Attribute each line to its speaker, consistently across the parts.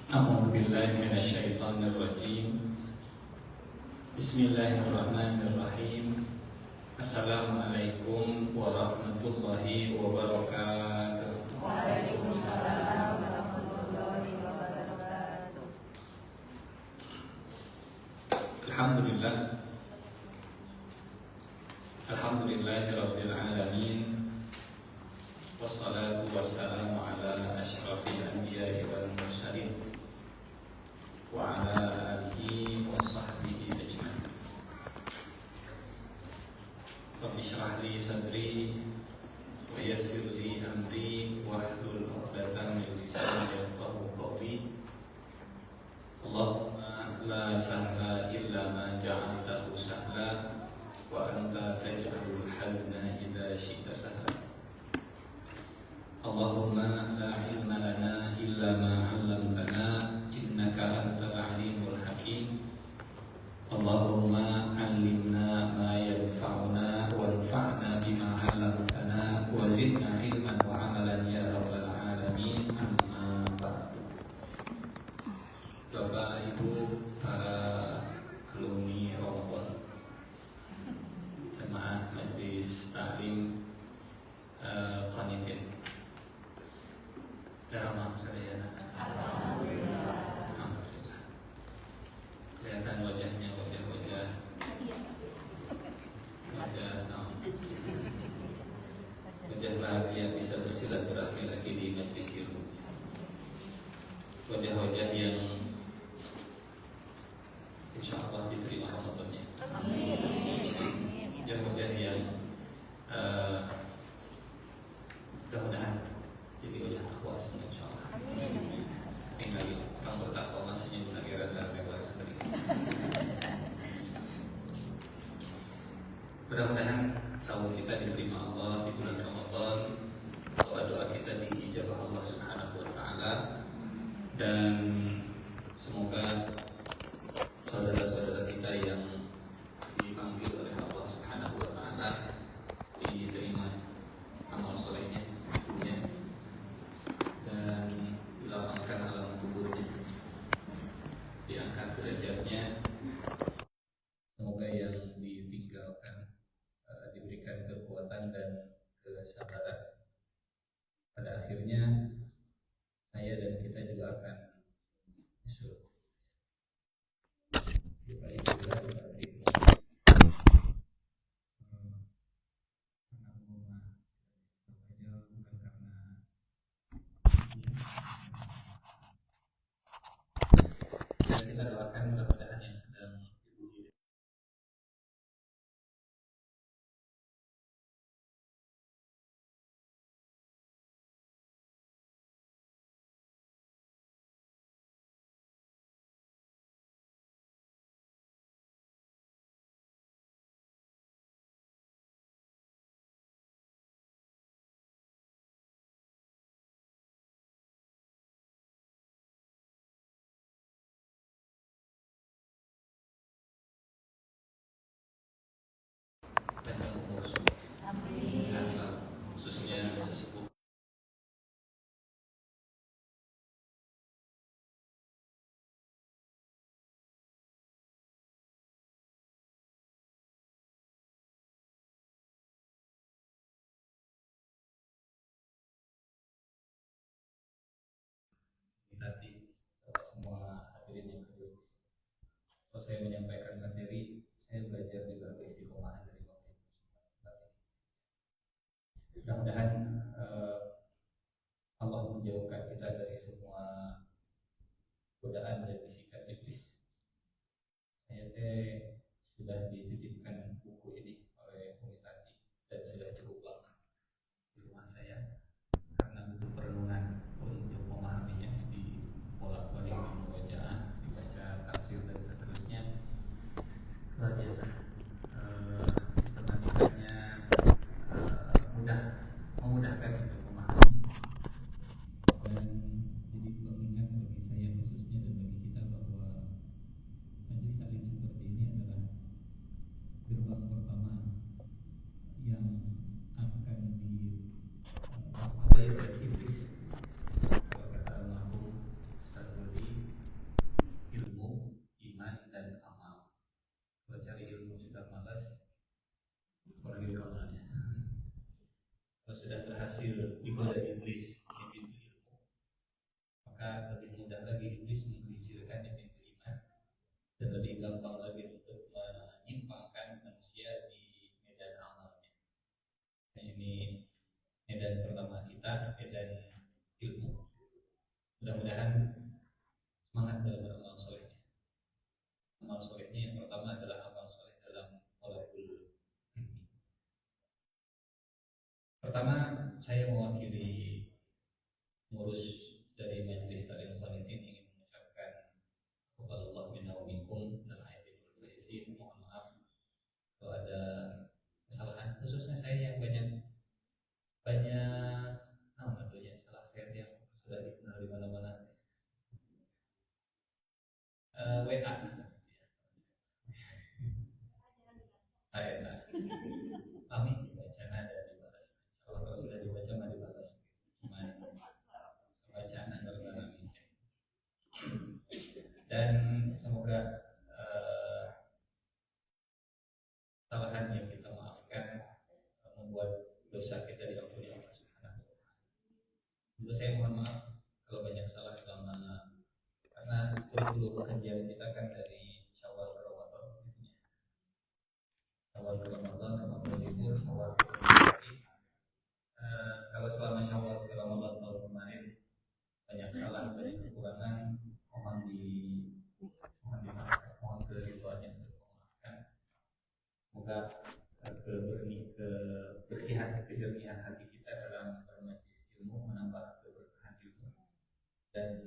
Speaker 1: A'udzu billahi minasyaitonir rajim. Bismillahirrahmanirrahim. Assalamualaikum warahmatullahi wabarakatuh.
Speaker 2: Waalaikumsalam warahmatullahi wabarakatuh.
Speaker 1: Alhamdulillah. Alhamdulillahirabbil alamin. Wassalatu wassalamu ala asyrafil anbiya'i wal mursalin wa ala alihi wa sahbihi ajma'in. Rabbi shrah li sadri wa yassir li amri wahlul 'uqdatam min lisani yafqahu qawli. Allahumma la sahla illa ma ja'altahu sahla wa anta taj'alul hazna idza syi'ta sahla. Allahumma la ilma lana illa ma 'allamtana innaka antal alimul hakim. Allahumma 'allimna ma yanfa'una wanfa'na bima 'allamtana wa zidna ilman wa 'amalan ya rabbal alamin. Amma ba'du. Bapak Ibu para alumni Ramadan, jemaah Majelis Taklim Qanitin, Dharma Sadayana. Alhamdulillah. Kelihatan wajahnya wajah bahagia bisa bersilaturahmi lagi di majlis ilmu. Wajah-wajah yang insya Allah diterima Ramadannya. Wajah-wajah yang mudah-mudahan jadi wajah takwa semua insya Allah. Tinggal orang bertakwa masih di akhirat dan lewat seperti itu. Mudah-mudahan sahur kita diterima Allah di bulan Ramadan, doa-doa kita diijabah Allah Subhanahu wa taala, dan semoga saudara-saudara kita yang dipanggil oleh Allah Subhanahu wa taala diterima amal solehnya di dunia dan dilapangkan alam kuburnya, diangkat derajatnya. Semoga yang ditinggalkan diberikan kekuatan dan kesabaran. Pada akhirnya saya dan kita juga akan masuk. Dan kita doakan mudah-mudahan yang sedang diuji panjang umur, sehat selalu, khususnya sesepuh. Nanti semua hadirin yang hadir. Kalau saya menyampaikan materi, saya belajar juga keistiqomahan dari Bapak Ibu semua. Mudah-mudahan Allah menjauhkan kita dari semua godaan dan bisikan iblis. Saya sudah dititipkan buku ini oleh Umi Tati dan sudah cukup lama di rumah saya karena butuh perenungan untuk memahaminya, di bolak-balik murojaah, dibaca tafsir dan seterusnya. Luar biasa. Sistematikanya memudahkan untuk memahami, dan jadi pengingat bagi saya khususnya dan bagi kita bahwa majelis taklim seperti ini adalah gerbang pertama yang pengurus dari Majelis Taklim Qanitin ingin mengucapkan kepada Allah minna wa minkum dan ayatul kursi, mohon maaf kalau ada kesalahan, khususnya saya yang banyak tentunya salah saya yang sudah dikenal di mana-mana. WA kami dibaca ada dibalas. Kalau sudah dibaca nggak dibalas, gimana? Bacaan anda kami. Dan semoga kesalahan yang kita maafkan membuat dosa kita diampuni Allah Subhanahu wa taala. Juga saya mohon maaf kalau banyak salah selama, karena dulu kajian kita kan dari Syawal ke Ramadan gitu ya. Syawal ke Ramadan libur, Syawal ke Ramadan. Kalau selama Syawal ke Ramadan tahun kemarin banyak salah, banyak kekurangan, mohon dimaafkan, mohon keridhaannya untuk memaafkan. Semoga kebersihan, kejernihan hati kita dalam bermajlis ilmu menambah keberkahan ilmu dan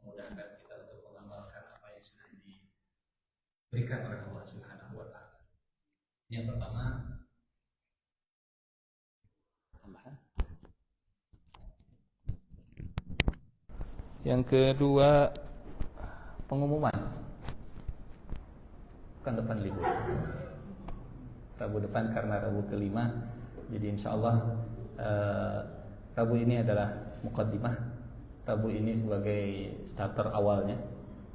Speaker 1: memudahkan kita untuk mengamalkan apa yang sudah diberikan oleh Allah Subhanahu wa taala. Yang pertama, yang kedua, pengumuman kan depan libur. Rabu depan karena Rabu kelima, jadi insya Allah Rabu ini adalah muqaddimah. Rabu ini sebagai starter awalnya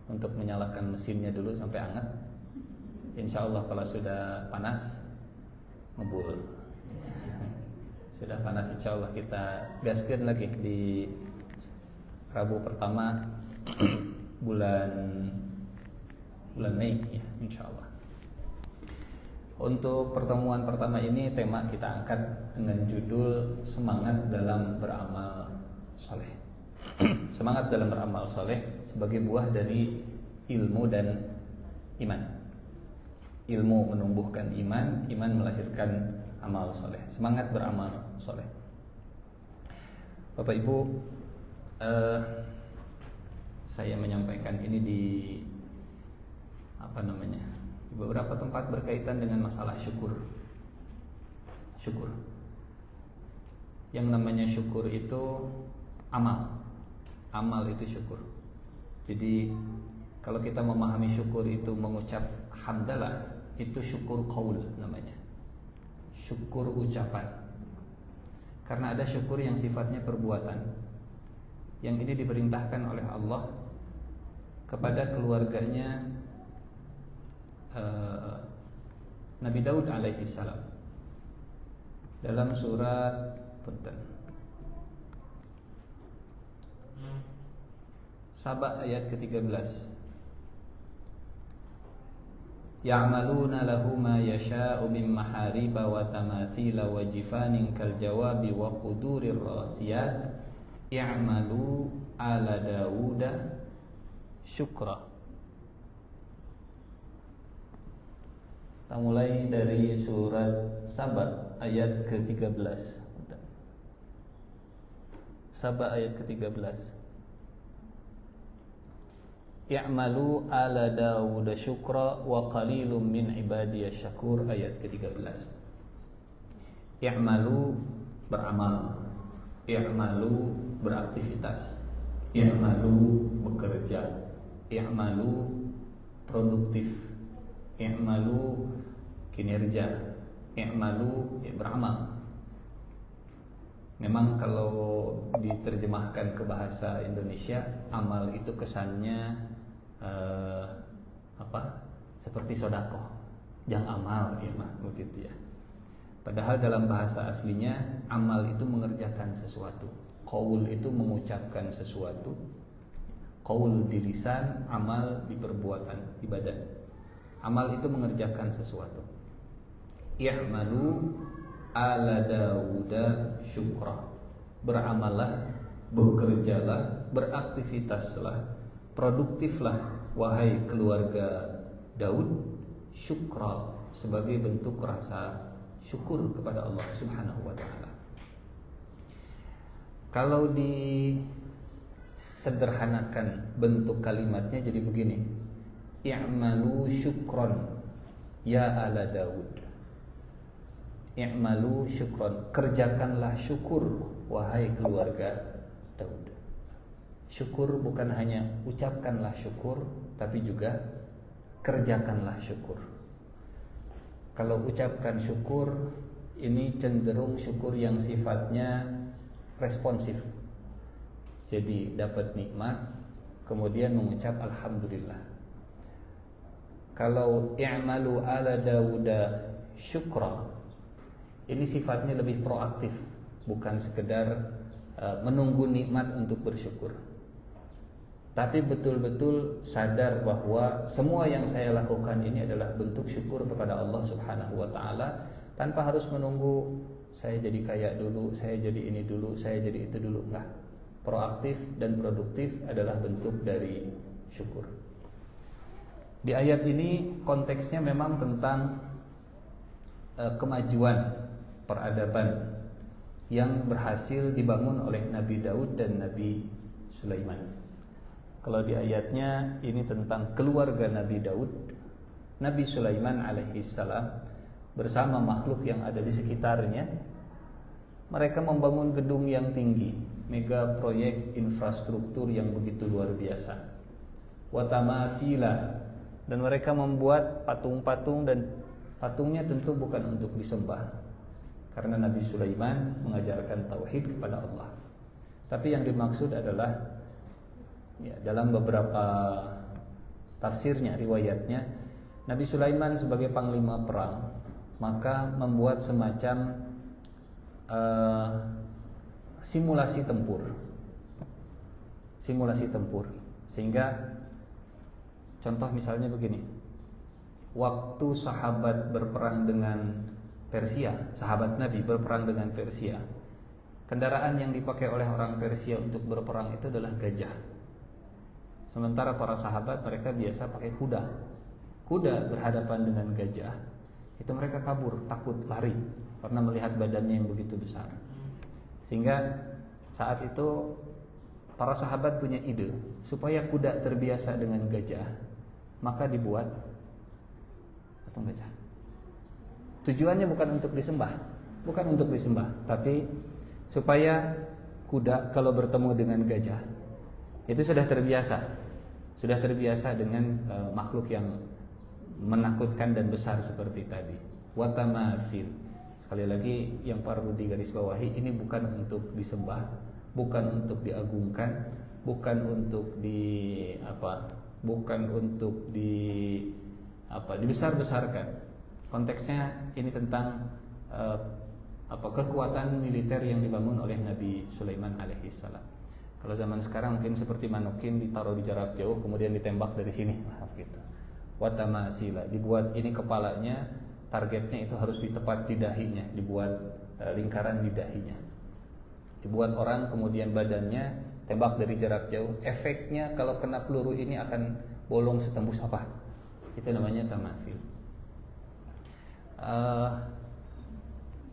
Speaker 1: untuk menyalakan mesinnya dulu sampai hangat. Insya Allah kalau sudah panas ngebul. Sudah panas insya Allah kita gaskan lagi di Rabu pertama bulan Mei ya, insya Allah. Untuk pertemuan pertama ini tema kita angkat dengan judul semangat dalam beramal soleh. Semangat dalam beramal soleh sebagai buah dari ilmu dan iman. Ilmu menumbuhkan iman, iman melahirkan amal soleh. Semangat beramal soleh. Bapak Ibu, saya menyampaikan ini di beberapa tempat berkaitan dengan masalah syukur. Syukur. Yang namanya syukur itu amal. Amal itu syukur. Jadi kalau kita memahami syukur itu mengucap hamdalah, itu syukur qaul namanya. Syukur ucapan. Karena ada syukur yang sifatnya perbuatan. Yang ini diperintahkan oleh Allah kepada keluarganya Nabi Daud alaihi salam dalam surat Saba ayat ke-13. Ya'maluna lahu ma yasha'u min mahariba wa tamathila wa jifanin kal jawabi wa qudurir rasiyat i'malu ala Dawuda syukra. Kita mulai dari surat Saba ayat ke-13. Saba ayat ke-13. I'malu ala Dawud syukra wa qalilum min ibadiyasy syakur ayat ke-13. I'malu beramal, i'malu beraktivitas, i'malu bekerja, i'malu produktif, i'malu kinerja, i'malu beramal. Memang kalau diterjemahkan ke bahasa Indonesia, amal itu kesannya seperti sodakoh, jang amal ya mah begitu ya. Padahal dalam bahasa aslinya amal itu mengerjakan sesuatu, qaul itu mengucapkan sesuatu, qaul di lisan, amal di perbuatan, di badan. Amal itu mengerjakan sesuatu. I'malu ala Dawuda syukra. Beramallah, bekerjalah, beraktivitaslah, produktiflah wahai keluarga Daud syukra, sebagai bentuk rasa syukur kepada Allah Subhanahu wa taala. Kalau di
Speaker 3: sederhanakan bentuk kalimatnya jadi begini. I'malu syukron ya ala Daud. I'malu syukron, kerjakanlah syukur wahai keluarga Daud. Syukur bukan hanya ucapkanlah syukur, tapi juga kerjakanlah syukur. Kalau ucapkan syukur, ini cenderung syukur yang sifatnya responsif. Jadi dapat nikmat, kemudian mengucap alhamdulillah. Kalau i'malu ala Dawuda syukra, ini sifatnya lebih proaktif, bukan sekedar menunggu nikmat untuk bersyukur, tapi betul-betul sadar bahwa semua yang saya lakukan ini adalah bentuk syukur kepada Allah Subhanahu wa taala, tanpa harus menunggu saya jadi kaya dulu, saya jadi ini dulu, saya jadi itu dulu. Enggak. Proaktif dan produktif adalah bentuk dari syukur. Di ayat ini konteksnya memang tentang kemajuan peradaban yang berhasil dibangun oleh Nabi Daud dan Nabi Sulaiman. Kalau di ayatnya ini tentang keluarga Nabi Daud, Nabi Sulaiman alaihissalam bersama makhluk yang ada di sekitarnya. Mereka membangun gedung yang tinggi, mega proyek infrastruktur yang begitu luar biasa. Watamathila, dan mereka membuat patung-patung, dan patungnya tentu bukan untuk disembah, karena Nabi Sulaiman mengajarkan tauhid kepada Allah. Tapi yang dimaksud adalah dalam beberapa tafsirnya, riwayatnya, Nabi Sulaiman sebagai panglima perang maka membuat semacam simulasi tempur, sehingga contoh misalnya begini, waktu sahabat berperang dengan Persia, sahabat Nabi berperang dengan Persia, kendaraan yang dipakai oleh orang Persia untuk berperang itu adalah gajah. Sementara para sahabat mereka biasa pakai kuda. Kuda berhadapan dengan gajah, itu mereka kabur, takut, lari, karena melihat badannya yang begitu besar. Sehingga saat itu para sahabat punya ide, supaya kuda terbiasa dengan gajah, maka dibuat patung gajah. Tujuannya bukan untuk disembah, tapi supaya kuda kalau bertemu dengan gajah itu sudah terbiasa dengan makhluk yang menakutkan dan besar seperti tadi. Watamathil, sekali lagi yang perlu digarisbawahi, ini bukan untuk disembah, bukan untuk diagungkan, bukan untuk dibesar-besarkan. Konteksnya ini tentang kekuatan militer yang dibangun oleh Nabi Sulaiman alaihissalam. Kalau zaman sekarang mungkin seperti manukin, ditaruh di jarak jauh kemudian ditembak dari sini, gitu. Watamasila, dibuat ini kepalanya, targetnya itu harus ditepat di dahinya, dibuat lingkaran di dahinya. Dibuat orang kemudian badannya tembak dari jarak jauh, efeknya kalau kena peluru ini akan bolong setembus apa? Itu namanya tamathil.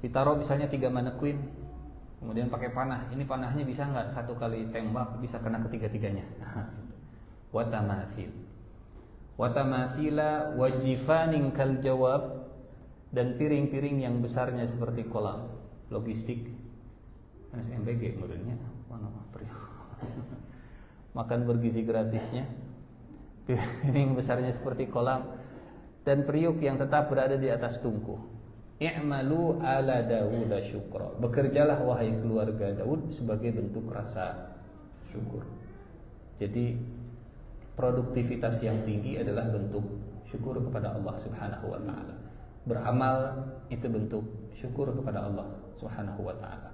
Speaker 3: Ditaruh misalnya 3 manekuin, kemudian pakai panah. Ini panahnya bisa nggak satu kali tembak bisa kena ketiga-tiganya? Watamathil. Watamathila wajifanin kal jawab, dan piring-piring yang besarnya seperti kolam logistik. SMBG menurutnya mana makan bergizi gratisnya. Piring besarnya seperti kolam dan periuk yang tetap berada di atas tungku. I'malu ala Dawud syukra, bekerjalah wahai keluarga Daud sebagai bentuk rasa syukur. Jadi produktivitas yang tinggi adalah bentuk syukur kepada Allah Subhanahu wa taala. Beramal itu bentuk syukur kepada Allah Subhanahu wa taala.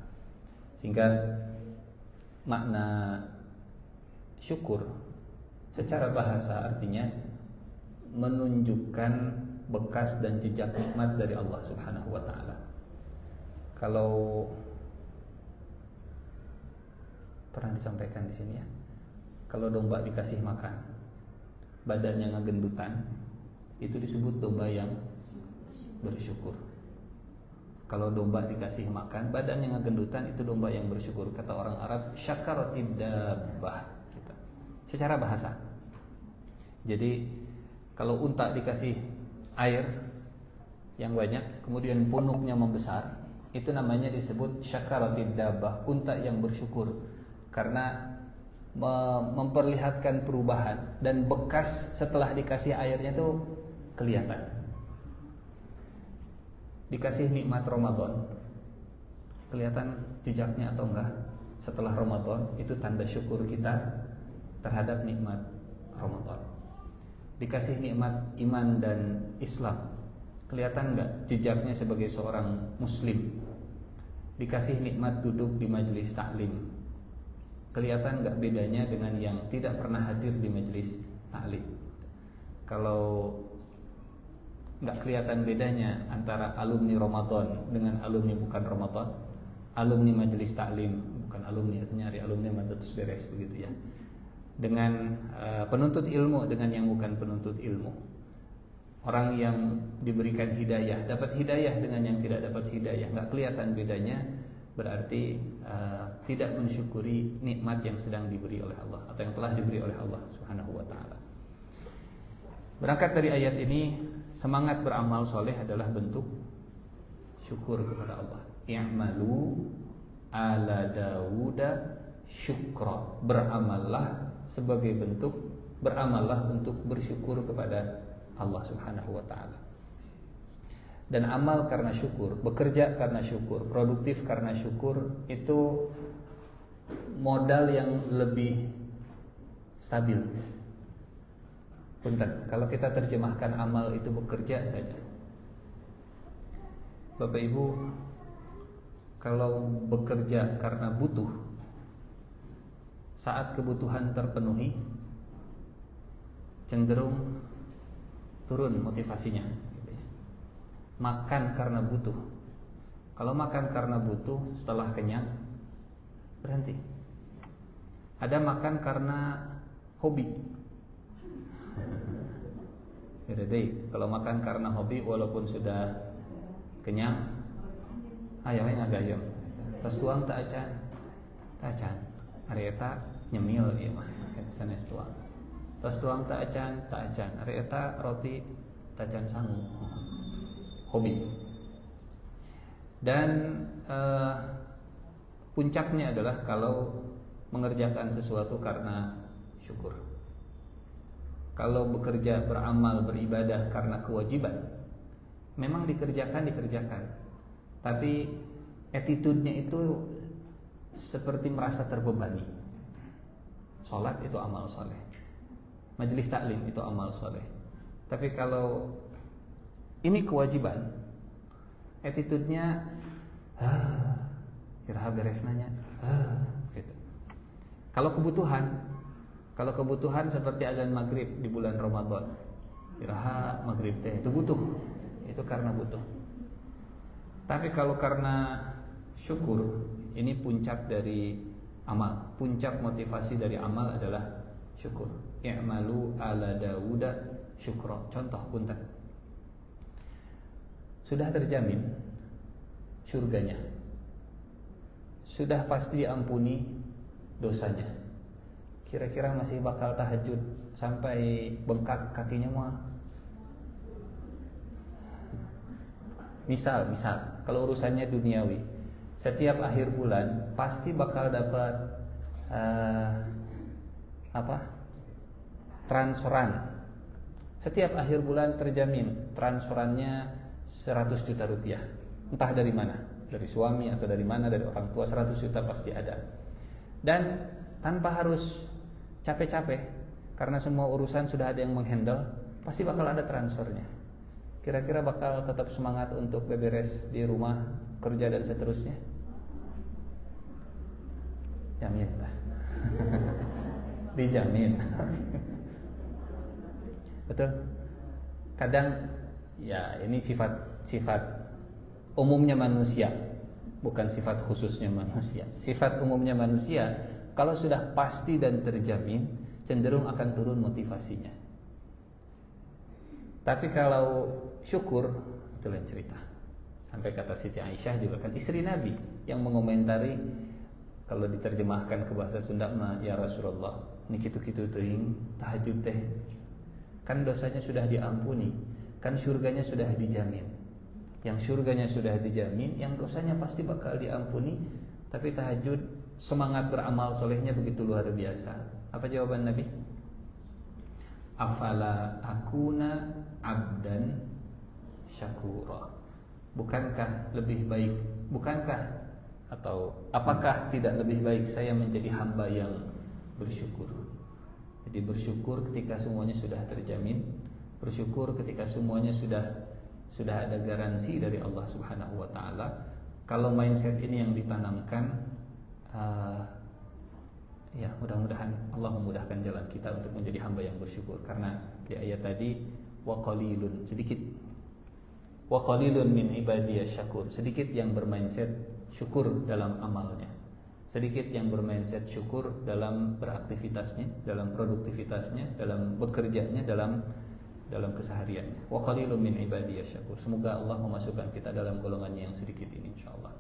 Speaker 3: Sehingga makna syukur secara bahasa artinya menunjukkan bekas dan jejak nikmat dari Allah Subhanahu wa taala. Kalau pernah disampaikan di sini ya, kalau domba dikasih makan, badannya ngegendutan, itu disebut domba yang bersyukur. Kalau domba dikasih makan, badannya ngegendutan, itu domba yang bersyukur. Kata orang Arab, syakarotid dabbah. Gitu. secara bahasa. Jadi kalau unta dikasih air yang banyak, kemudian punuknya membesar, itu namanya disebut syakarotid dabbah, unta yang bersyukur, karena memperlihatkan perubahan dan bekas setelah dikasih airnya tuh kelihatan. Dikasih nikmat Ramadan, kelihatan jejaknya atau enggak setelah Ramadan, itu tanda syukur kita terhadap nikmat Ramadan. Dikasih nikmat iman dan Islam, kelihatan enggak jejaknya sebagai seorang muslim. Dikasih nikmat duduk di majelis taklim, kelihatan enggak bedanya dengan yang tidak pernah hadir di majelis taklim. Kalau enggak kelihatan bedanya antara alumni Ramadan dengan alumni bukan Ramadan, alumni majelis taklim, bukan alumni, itu nyari alumni mandatus beres begitu ya, dengan penuntut ilmu dengan yang bukan penuntut ilmu, orang yang diberikan hidayah dapat hidayah dengan yang tidak dapat hidayah, enggak kelihatan bedanya, berarti tidak mensyukuri nikmat yang sedang diberi oleh Allah atau yang telah diberi oleh Allah Subhanahu wa taala. Berangkat dari ayat ini, semangat beramal soleh adalah bentuk syukur kepada Allah. I'malu ala Dawuda syukra, beramallah sebagai bentuk, beramallah untuk bersyukur kepada Allah Subhanahu wa taala. Dan amal karena syukur, bekerja karena syukur, produktif karena syukur, itu modal yang lebih stabil. Punten, kalau kita terjemahkan amal itu bekerja saja. Bapak Ibu, kalau bekerja karena butuh, saat kebutuhan terpenuhi, cenderung turun motivasinya. Makan karena butuh, kalau makan karena butuh setelah kenyang berhenti. Ada makan karena hobi. Jadi kalau makan karena hobi walaupun sudah kenyang, ayamnya agayam, tas tuang tak acan, ari eta nyemil ieu mah sanes tuang. Tas tuang tak acan, ari eta roti tacan sangu. Hobi. Dan puncaknya adalah kalau mengerjakan sesuatu karena syukur. Kalau bekerja, beramal, beribadah karena kewajiban, memang dikerjakan, tapi attitude-nya itu seperti merasa terbebani. Sholat itu amal soleh, majelis taklim itu amal soleh. Tapi kalau ini kewajiban, attitude-nya kira beres nanya, gitu. Kalau kebutuhan seperti azan maghrib di bulan Ramadan, kira maghrib teh itu butuh, itu karena butuh. Tapi kalau karena syukur, ini puncak dari amal, puncak motivasi dari amal adalah syukur. I'malu ala Dawuda syukra. Contoh punten, sudah terjamin surganya, sudah pasti diampuni dosanya. Kira-kira masih bakal tahajud sampai bengkak kakinya mah? Misal kalau urusannya duniawi, setiap akhir bulan pasti bakal dapat transferan. Setiap akhir bulan terjamin transferannya 100 juta rupiah. Entah dari mana, dari suami atau dari mana, dari orang tua, 100 juta pasti ada. Dan tanpa harus capek-capek, karena semua urusan sudah ada yang menghandle, pasti bakal ada transfernya. Kira-kira bakal tetap semangat untuk beberes di rumah, kerja dan seterusnya? Jamin lah. Dijamin. Betul. Kadang ya ini sifat umumnya manusia, bukan sifat khususnya manusia. Sifat umumnya manusia, kalau sudah pasti dan terjamin, cenderung akan turun motivasinya. Tapi kalau syukur, itu lain cerita. Sampai kata Siti Aisyah juga kan, istri Nabi yang mengomentari Kalau diterjemahkan ke bahasa Sunda mah, ya Rasulullah, ini kitu-kitu teuing tahajud teh. Kan dosanya sudah diampuni, kan surganya sudah dijamin. Yang surganya sudah dijamin, yang dosanya pasti bakal diampuni. Tapi tahajud, semangat beramal solehnya begitu luar biasa. Apa jawaban Nabi? Afala akuna abdan syakura. Bukankah lebih baik, bukankah atau apakah tidak lebih baik saya menjadi hamba yang bersyukur? Jadi bersyukur ketika semuanya sudah terjamin, bersyukur ketika semuanya sudah ada garansi dari Allah Subhanahu wa taala. Kalau mindset ini yang ditanamkan, ya mudah-mudahan Allah memudahkan jalan kita untuk menjadi hamba yang bersyukur. Karena di ayat tadi wa qalilun, sedikit, wa qalilun min ibadiyasy syakur, sedikit yang bermindset syukur dalam amalnya, sedikit yang bermindset syukur dalam beraktivitasnya, dalam produktivitasnya, dalam bekerjanya, dalam kesehariannya. Wa qalilun min ibadiyasy syakur. Semoga Allah memasukkan kita dalam golongannya yang sedikit ini insyaallah.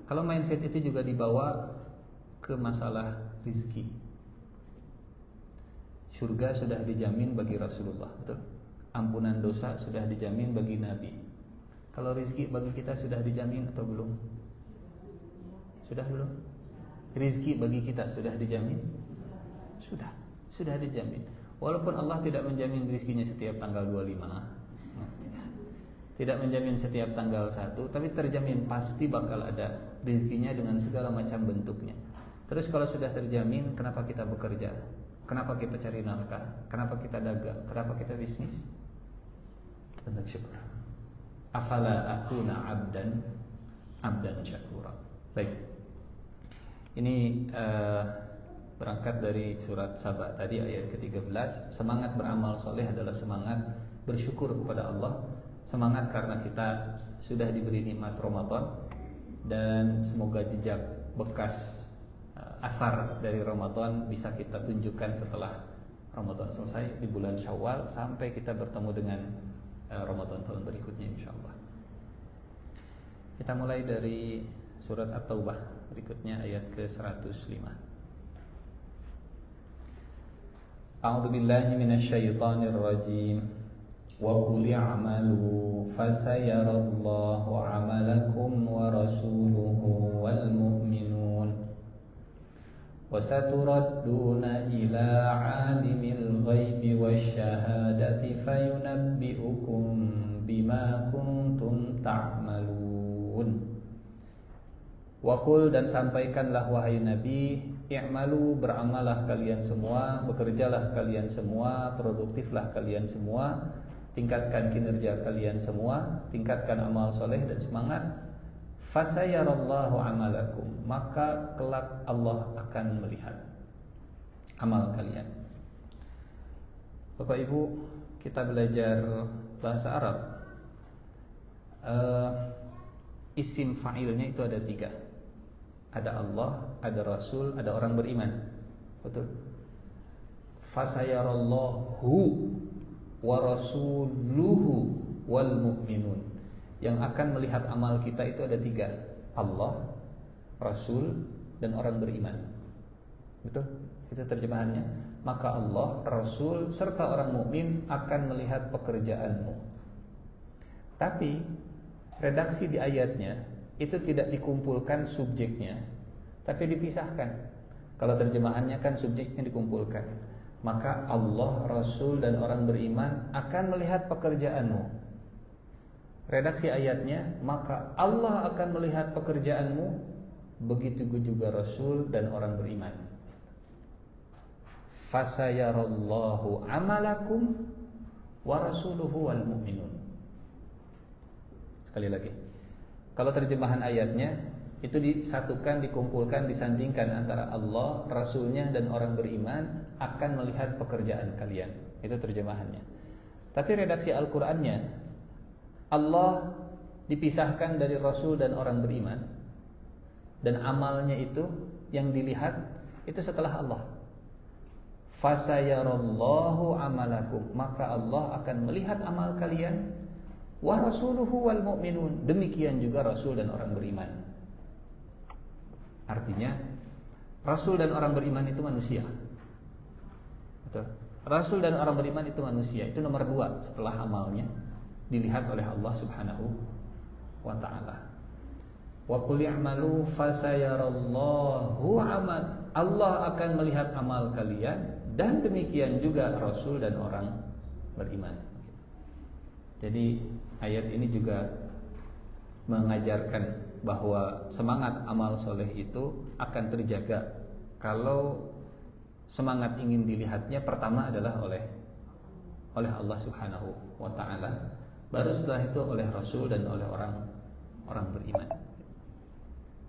Speaker 3: Kalau mindset itu juga dibawa ke masalah rizki, surga sudah dijamin bagi Rasulullah, betul? Ampunan dosa sudah dijamin bagi Nabi. Kalau rizki bagi kita sudah dijamin atau belum? Sudah belum? Rizki bagi kita sudah dijamin? Sudah dijamin. Walaupun Allah tidak menjamin rizkinya setiap tanggal 25, tidak menjamin setiap tanggal 1, tapi terjamin pasti bakal ada rizkinya dengan segala macam bentuknya. Terus kalau sudah terjamin, kenapa kita bekerja? Kenapa kita cari nafkah? Kenapa kita dagang? Kenapa kita bisnis? Bentuk syukur. Afala akuna abdan syakura. Baik. Ini berangkat dari surat Saba tadi ayat ke-13. Semangat beramal soleh adalah semangat bersyukur kepada Allah. Semangat karena kita sudah diberi nikmat Ramadan, dan semoga jejak bekas athar dari Ramadan bisa kita tunjukkan setelah Ramadan selesai di bulan Syawal sampai kita bertemu dengan Ramadan tahun berikutnya insyaallah. Kita mulai dari surat At-Taubah berikutnya ayat ke-105. A'udzubillahi minasyaitonir rajim. Wa qul i'malu fasayarallahu 'amalakum wa rasuluhu wal mu'minun wa saturadduna ila 'alimil ghaibi wasyahadati fayunabbi'ukum bima kuntum ta'malun. Wa qul, dan sampaikanlah wahai Nabi, i'malu, beramallah kalian semua, bekerjalah kalian semua, produktiflah kalian semua, tingkatkan kinerja kalian semua, tingkatkan amal soleh dan semangat. Fasayarallahu amalakum, maka kelak Allah akan melihat amal kalian. Bapak Ibu, kita belajar bahasa Arab. Isim fa'ilnya itu ada 3. Ada Allah, ada Rasul, ada orang beriman. Betul? Fasayarallahu wa rasuluhu wal mu'minun. Yang akan melihat amal kita itu ada 3. Allah, Rasul, dan orang beriman. Betul? Itu terjemahannya. Maka Allah, Rasul, serta orang mukmin akan melihat pekerjaanmu. Tapi redaksi di ayatnya itu tidak dikumpulkan subjeknya, tapi dipisahkan. Kalau terjemahannya kan subjeknya dikumpulkan. Maka Allah, Rasul, dan orang beriman akan melihat pekerjaanmu. Redaksi ayatnya, maka Allah akan melihat pekerjaanmu, begitu juga Rasul dan orang beriman. Fasayarallahu amalakum wa rasuluhu wal mu'minun. Sekali lagi, kalau terjemahan ayatnya itu disatukan, dikumpulkan, disandingkan antara Allah, Rasulnya, dan orang beriman akan melihat pekerjaan kalian. Itu terjemahannya. Tapi redaksi Al-Qur'annya, Allah dipisahkan dari Rasul dan orang beriman, dan amalnya itu yang dilihat itu setelah Allah. Fasayarallahu amalakum, maka Allah akan melihat amal kalian. wa rasuluhu wal mu'minun, demikian juga rasul dan orang beriman. Artinya rasul dan orang beriman itu manusia. Betul. Rasul dan orang beriman itu manusia. Itu nomor 2 setelah amalnya dilihat oleh Allah Subhanahu wa taala. Wa qul i'malu fasayarallahu amal. Allah akan melihat amal kalian dan demikian juga rasul dan orang beriman. Jadi ayat ini juga mengajarkan bahwa semangat amal soleh itu akan terjaga kalau semangat ingin dilihatnya pertama adalah oleh Allah Subhanahu wa taala, baru setelah itu oleh rasul dan oleh orang beriman.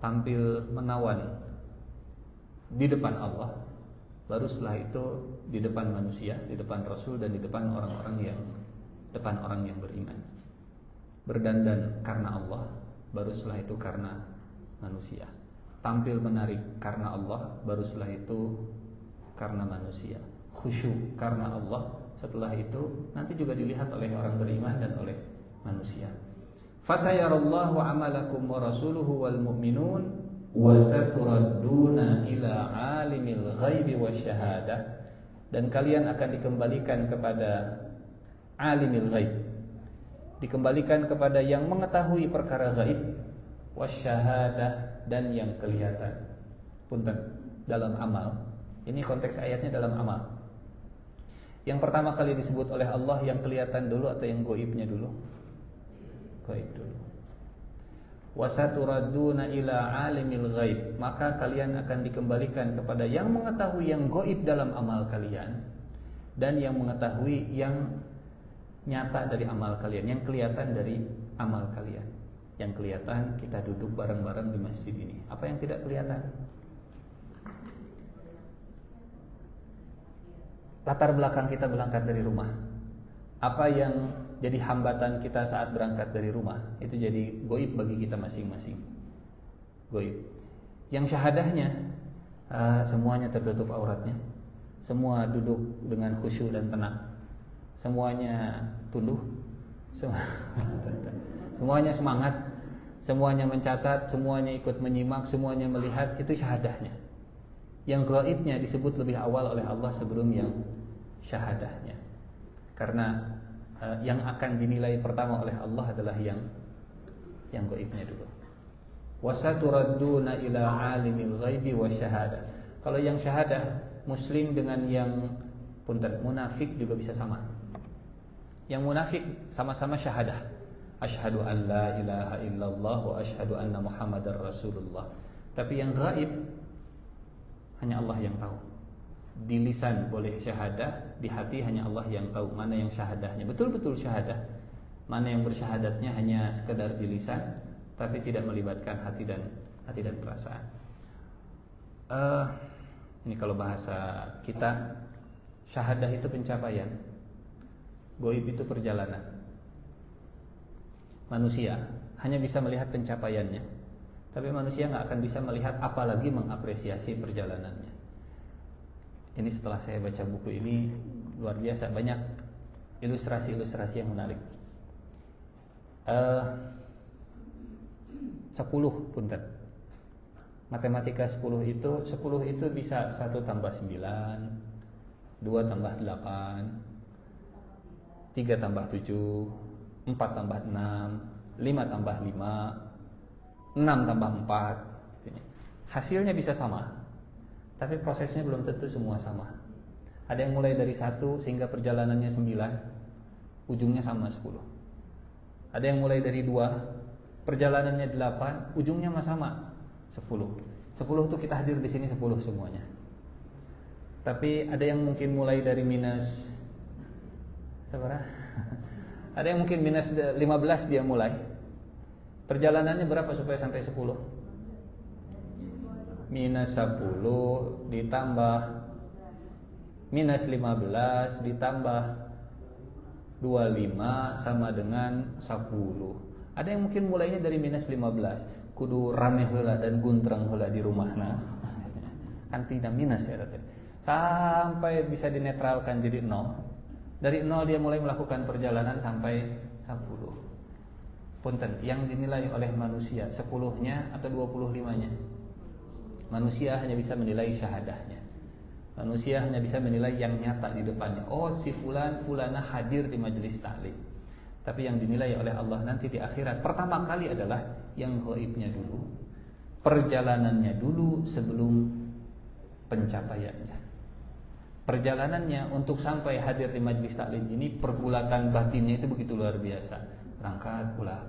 Speaker 3: Tampil menawan di depan Allah, baru setelah itu di depan manusia, di depan rasul dan di depan orang yang beriman. Berdandan karena Allah, baru setelah itu karena manusia. Tampil menarik karena Allah, baru setelah itu karena manusia. Khusyuk karena Allah, setelah itu nanti juga dilihat oleh orang beriman dan oleh manusia. Fasayarallahu amalakum wa rasuluhu wal mu'minun wa saturadduna ila alimil ghaibi wasyahadah, dan kalian akan dikembalikan kepada alimil ghaib, dikembalikan kepada yang mengetahui perkara gaib, wasyahadah, dan yang kelihatan. Punten, dalam amal. Ini konteks ayatnya dalam amal. Yang pertama kali disebut oleh Allah yang kelihatan dulu atau yang gaibnya dulu? Gaib dulu. Wasaturaduna ila alimil ghaib, maka kalian akan dikembalikan kepada yang mengetahui yang gaib dalam amal kalian dan yang mengetahui yang nyata dari amal kalian, yang kelihatan dari amal kalian. Yang kelihatan kita duduk bareng-bareng di masjid ini. Apa yang tidak kelihatan? Latar belakang kita berangkat dari rumah. Apa yang jadi hambatan kita saat berangkat dari rumah, itu jadi gaib bagi kita masing-masing. Gaib. Yang syahadahnya semuanya tertutup auratnya. Semua duduk dengan khusyuk dan tenang. Semuanya tunduk. Semuanya semangat. Semuanya mencatat, semuanya ikut menyimak, semuanya melihat, itu syahadahnya. Yang gaibnya disebut lebih awal oleh Allah sebelum yang syahadahnya. Karena yang akan dinilai pertama oleh Allah adalah yang gaibnya dulu. Wasaturadduna ila alimil ghaibi wasyahadah. Kalau yang syahadah, muslim dengan yang munafik juga bisa sama. Yang munafik sama-sama syahadah. Asyhadu an la ilaha illallah wa asyhadu anna Muhammadar Rasulullah. Tapi yang gaib hanya Allah yang tahu. Di lisan boleh syahadah, di hati hanya Allah yang tahu mana yang syahadahnya betul-betul syahadah, mana yang bersyahadatnya hanya sekedar di lisan tapi tidak melibatkan hati dan perasaan. Ini kalau bahasa kita, syahadah itu pencapaian, gaib itu perjalanan. Manusia hanya bisa melihat pencapaiannya, tapi manusia nggak akan bisa melihat apalagi mengapresiasi perjalanannya. Ini setelah saya baca buku ini luar biasa, banyak ilustrasi-ilustrasi yang menarik. 10 punten. Matematika 10 itu bisa 1 tambah 9, 2 tambah 8, 3 tambah 7, 4 tambah 6, 5 tambah 5, 6 tambah 4. Hasilnya bisa sama, tapi prosesnya belum tentu semua sama. Ada yang mulai dari 1 sehingga perjalanannya 9, ujungnya sama 10. Ada yang mulai dari 2, perjalanannya 8, ujungnya sama 10. 10 itu kita hadir di sini 10 semuanya. Tapi ada yang mungkin mulai dari minus seberapa? Ada yang mungkin minus 15 dia mulai. Perjalanannya berapa supaya sampai 10? Minus 10 ditambah minus 15 ditambah 25 sama dengan 10. Ada yang mungkin mulainya dari minus 15, kudu rame heula dan guntreng heula di rumahna. Kan tidak minus ya tadi. Sampai bisa dinetralkan jadi 0. Dari 0 dia mulai melakukan perjalanan sampai 10. Punten, yang dinilai oleh manusia 10-nya atau 25-nya? Manusia hanya bisa menilai syahadahnya. Manusia hanya bisa menilai yang nyata di depannya. Oh, si fulan, fulana hadir di majelis taklim. Tapi yang dinilai oleh Allah nanti di akhirat pertama kali adalah yang ghaibnya dulu, perjalanannya dulu sebelum pencapaiannya. Perjalanannya untuk sampai hadir di majelis taklim ini, pergulatan batinnya itu begitu luar biasa. Berangkat pula,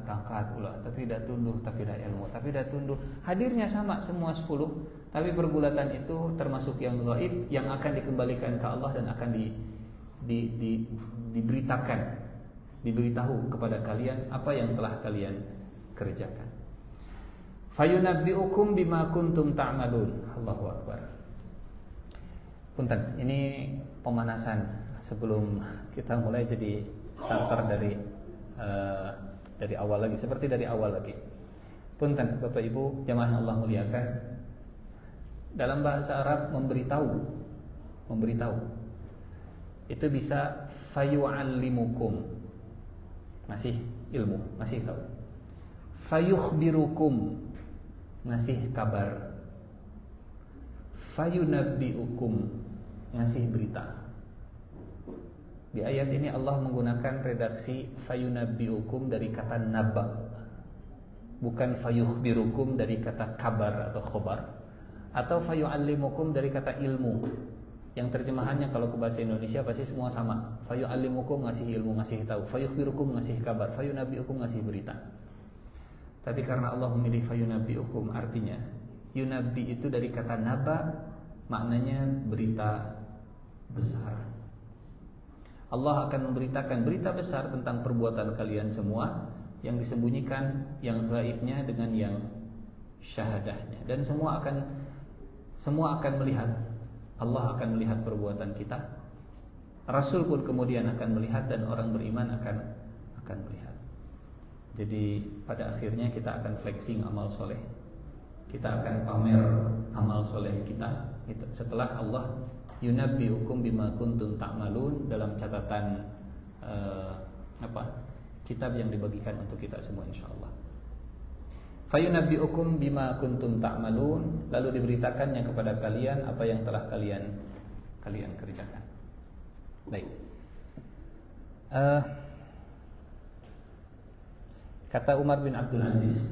Speaker 3: tapi tidak tunduh, tapi tidak ilmu, tapi tidak tunduh. Hadirnya sama semua 10, tapi pergulatan itu termasuk yang gaib, yang akan dikembalikan ke Allah dan akan diberitahu kepada kalian apa yang telah kalian kerjakan. Fayunabbi'ukum bima kuntum ta'malun. Allahu Akbar. Punten, ini pemanasan sebelum kita mulai jadi starter dari awal lagi, seperti dari awal lagi. Punten, Bapak Ibu jamaah yang Allah muliakan, dalam bahasa Arab memberitahu itu bisa fayu'allimukum, masih ilmu, masih tahu. Fayukhbirukum, ngasih kabar. Fayunabbi'ukum, ngasih berita. Di ayat ini Allah menggunakan redaksi fayunabbi'ukum dari kata naba, bukan fayukhbirukum dari kata kabar atau khobar, atau fayu'allimukum dari kata ilmu, yang terjemahannya kalau ke bahasa Indonesia pasti semua sama. Fayu'allimukum ngasih ilmu, ngasih tahu. Fayukhbirukum ngasih kabar. Fayunabbi'ukum ngasih berita. Tapi karena Allah memilih fayunabbi'ukum, artinya yunabbi itu dari kata naba, maknanya berita besar. Allah akan memberitakan berita besar tentang perbuatan kalian semua, yang disembunyikan, yang gaibnya dengan yang syahadahnya, dan semua akan melihat. Allah akan melihat perbuatan kita, Rasul pun kemudian akan melihat, dan orang beriman akan melihat. Jadi pada akhirnya kita akan flexing amal soleh, kita akan pamer amal soleh kita setelah Allah yunabbi'ukum bima kuntum ta'malun dalam catatan kitab yang dibagikan untuk kita semua insyaallah. Fayunabbi'ukum bima kuntum ta'malun, lalu diberitakannya kepada kalian apa yang telah kalian kerjakan. Baik. Kata Umar bin Abdul Aziz,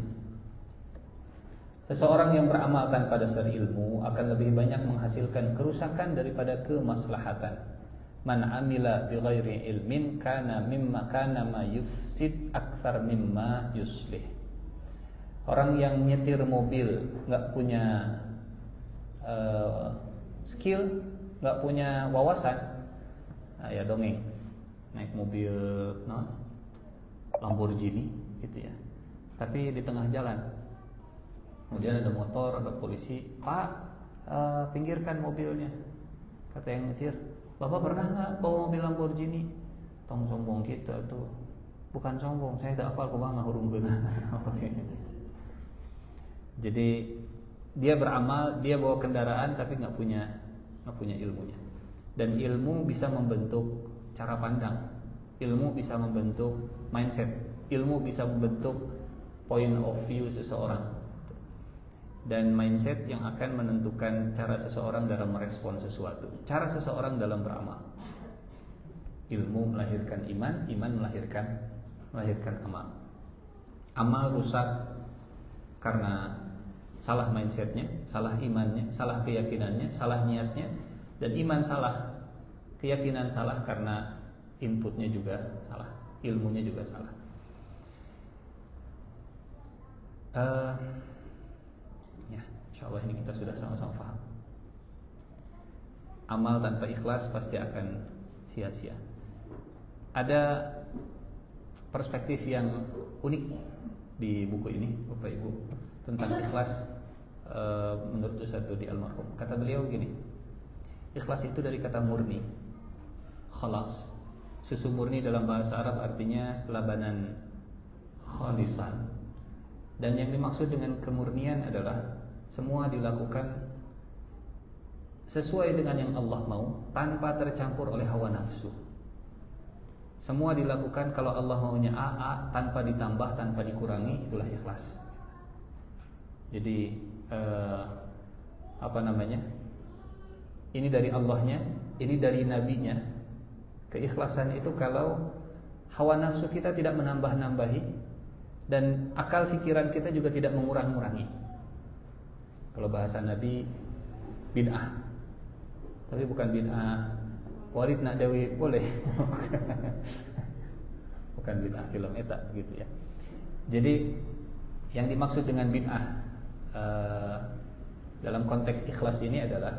Speaker 3: seseorang yang beramal tanpa dasar ilmu akan lebih banyak menghasilkan kerusakan daripada kemaslahatan. Man amila bighairi ilmin kana ma yufsid akthar mimma yuslih. Orang yang nyetir mobil nggak punya skill, nggak punya wawasan, ya dongeng naik mobil Lamborghini gitu ya. Tapi di tengah jalan kemudian ada motor, ada polisi, Pak, pinggirkan mobilnya. Kata yang nyetir, Bapak pernah nggak bawa mobil Lamborghini? Tong sombong kita tuh. Bukan sombong, saya tidak apa kumaha ngahurungkeun. Jadi dia beramal, dia bawa kendaraan tapi nggak punya ilmunya. Dan ilmu bisa membentuk cara pandang, ilmu bisa membentuk mindset, ilmu bisa membentuk point of view seseorang. Dan mindset yang akan menentukan cara seseorang dalam merespon sesuatu, cara seseorang dalam beramal. Ilmu melahirkan iman, iman melahirkan amal. Amal rusak karena salah mindsetnya, salah imannya, salah keyakinannya, salah niatnya. Dan iman salah, keyakinan salah karena inputnya juga salah, ilmunya juga salah. InsyaAllah ini kita sudah sama-sama paham. Amal tanpa ikhlas pasti akan sia-sia. Ada perspektif yang unik di buku ini, Bapak Ibu, tentang ikhlas menurut Ustaz Dodi almarhum. Kata beliau gini, ikhlas itu dari kata murni, khalas. Susu murni dalam bahasa Arab artinya labanan khalisan. Dan yang dimaksud dengan kemurnian adalah semua dilakukan sesuai dengan yang Allah mau, tanpa tercampur oleh hawa nafsu. Semua dilakukan kalau Allah maunya A tanpa ditambah, tanpa dikurangi, itulah ikhlas. Jadi ini dari Allahnya, ini dari Nabinya. Keikhlasan itu kalau hawa nafsu kita tidak menambah-nambahi dan akal pikiran kita juga tidak mengurang-ngurangi. Kalau bahasa Nabi, bid'ah. Tapi bukan bid'ah Walid nak Dewi boleh. Bukan bid'ah film eta begitu ya. Jadi yang dimaksud dengan bid'ah dalam konteks ikhlas ini adalah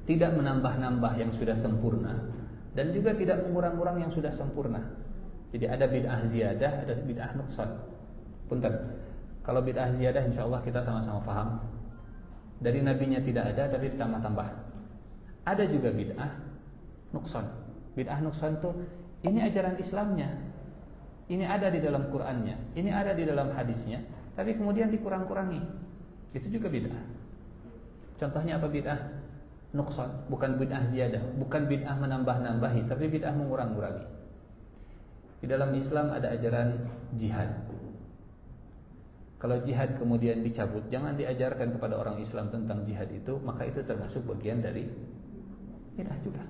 Speaker 3: tidak menambah-nambah yang sudah sempurna dan juga tidak mengurang-urang yang sudah sempurna. Jadi ada bid'ah ziyadah, ada bid'ah nuqsan. Punten. Kalau bid'ah ziyadah insyaallah kita sama-sama paham. Dari nabinya tidak ada tapi ditambah-tambah. Ada juga bid'ah nuqsan. Bid'ah nuqsan itu ini ajaran Islamnya. Ini ada di dalam Qur'annya, ini ada di dalam hadisnya, tapi kemudian dikurang-kurangi. Itu juga bid'ah. Contohnya apa bid'ah nuqsan? Bukan bid'ah ziyadah, bukan bid'ah menambah-nambahi, tapi bid'ah mengurang-kurangi. Di dalam Islam ada ajaran jihad. Kalau jihad kemudian dicabut, jangan diajarkan kepada orang Islam tentang jihad itu, maka itu termasuk bagian dari bid'ah juga.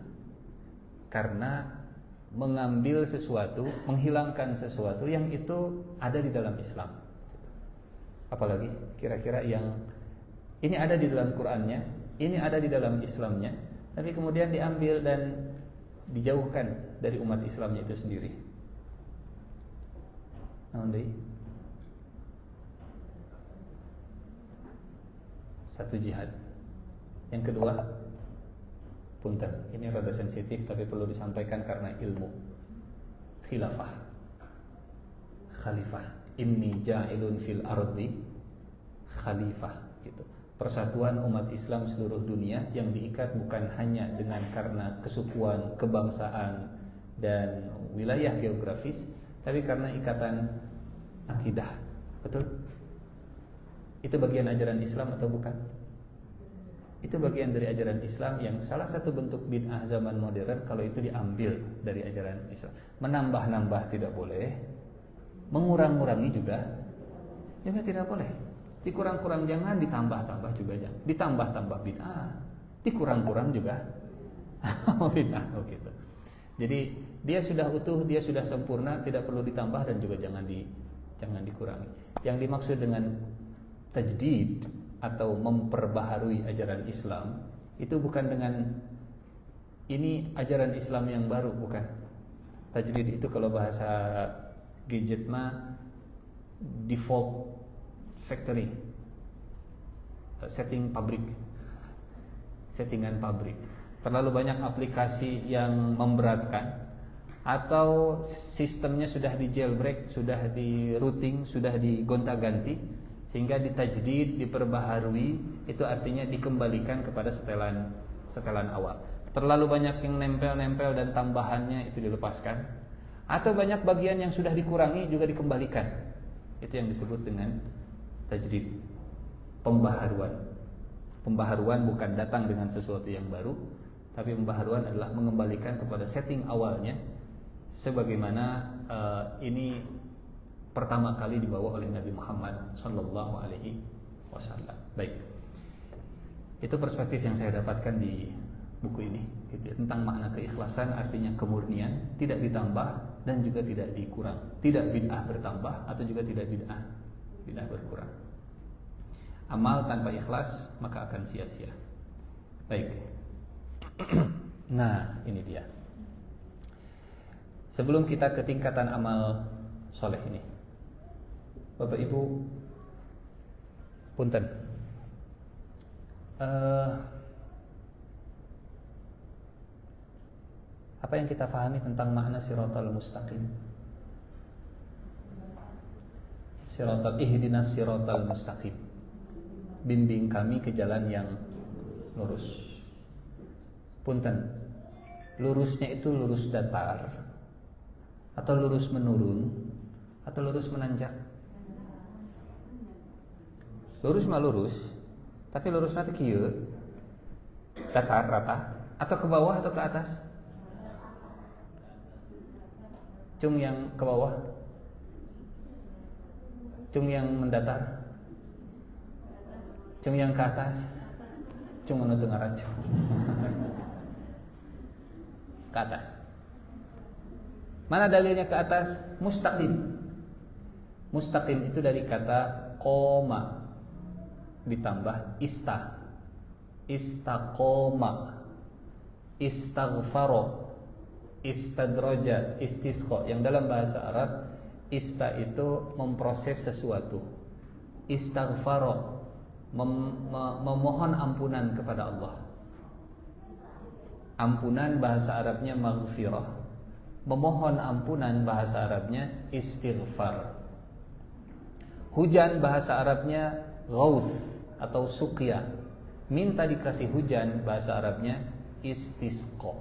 Speaker 3: Karena mengambil sesuatu, menghilangkan sesuatu yang itu ada di dalam Islam. Apalagi kira-kira yang ini ada di dalam Qur'annya, ini ada di dalam Islamnya, tapi kemudian diambil dan dijauhkan dari umat Islamnya itu sendiri. Satu jihad. Yang kedua, punten, ini rada sensitif tapi perlu disampaikan karena ilmu. Khilafah. Khalifah. Inni ja'ilun fil ardi khalifah gitu. Persatuan umat Islam seluruh dunia yang diikat bukan hanya dengan karena kesukuan, kebangsaan dan wilayah geografis, tapi karena ikatan akidah. Betul? Itu bagian ajaran Islam atau bukan? Itu bagian dari ajaran Islam yang salah satu bentuk bid'ah zaman modern kalau itu diambil dari ajaran Islam. Menambah-nambah tidak boleh, mengurang-urangi juga tidak boleh. Dikurang-kurang jangan, ditambah-tambah juga jangan. Ditambah-tambah bid'ah, dikurang-kurang juga bid'ah gitu. Jadi dia sudah utuh, dia sudah sempurna, tidak perlu ditambah dan juga jangan dikurangi. Yang dimaksud dengan tajdid atau memperbaharui ajaran Islam itu bukan dengan ini ajaran Islam yang baru, bukan. Tajdid itu kalau bahasa gadget mah default factory, settingan pabrik. Terlalu banyak aplikasi yang memberatkan atau sistemnya sudah di jailbreak, sudah di routing, sudah digonta-ganti sehingga ditajdid, diperbaharui, itu artinya dikembalikan kepada setelan awal. Terlalu banyak yang nempel-nempel dan tambahannya itu dilepaskan, atau banyak bagian yang sudah dikurangi juga dikembalikan. Itu yang disebut dengan tajdid, pembaharuan. Pembaharuan bukan datang dengan sesuatu yang baru, tapi pembaharuan adalah mengembalikan kepada setting awalnya sebagaimana ini pertama kali dibawa oleh Nabi Muhammad sallallahu alaihi wasallam. Baik. Itu perspektif yang saya dapatkan di buku ini gitu, tentang makna keikhlasan, artinya kemurnian, tidak ditambah dan juga tidak dikurang. Tidak bid'ah bertambah atau juga tidak bid'ah berkurang. Amal tanpa ikhlas maka akan sia-sia. Baik. Nah, ini dia. Sebelum kita ke tingkatan amal soleh ini, Bapak Ibu, punten, apa yang kita pahami tentang makna siratal mustaqim? Ihdinas siratal mustaqim, bimbing kami ke jalan yang lurus. Punten, lurusnya itu lurus datar atau lurus menurun atau lurus menanjak? Lurus mah lurus, tapi lurusnya teh kieu, datar rata, atau ke bawah atau ke atas? Cung yang ke bawah, cung yang mendatar, cung yang ke atas, cung anu teu ngaracung. Ke atas. Mana dalilnya ke atas? Mustaqim. Mustaqim itu dari kata qoma ditambah istaqoma, istaghfaro, istadraja, istisqa. Yang dalam bahasa Arab ista itu memproses sesuatu. Istaghfaro, memohon ampunan kepada Allah. Ampunan bahasa Arabnya maghfirah. Memohon ampunan bahasa Arabnya istighfar. Hujan bahasa Arabnya ghauth atau suqya. Minta dikasih hujan bahasa Arabnya istisqa.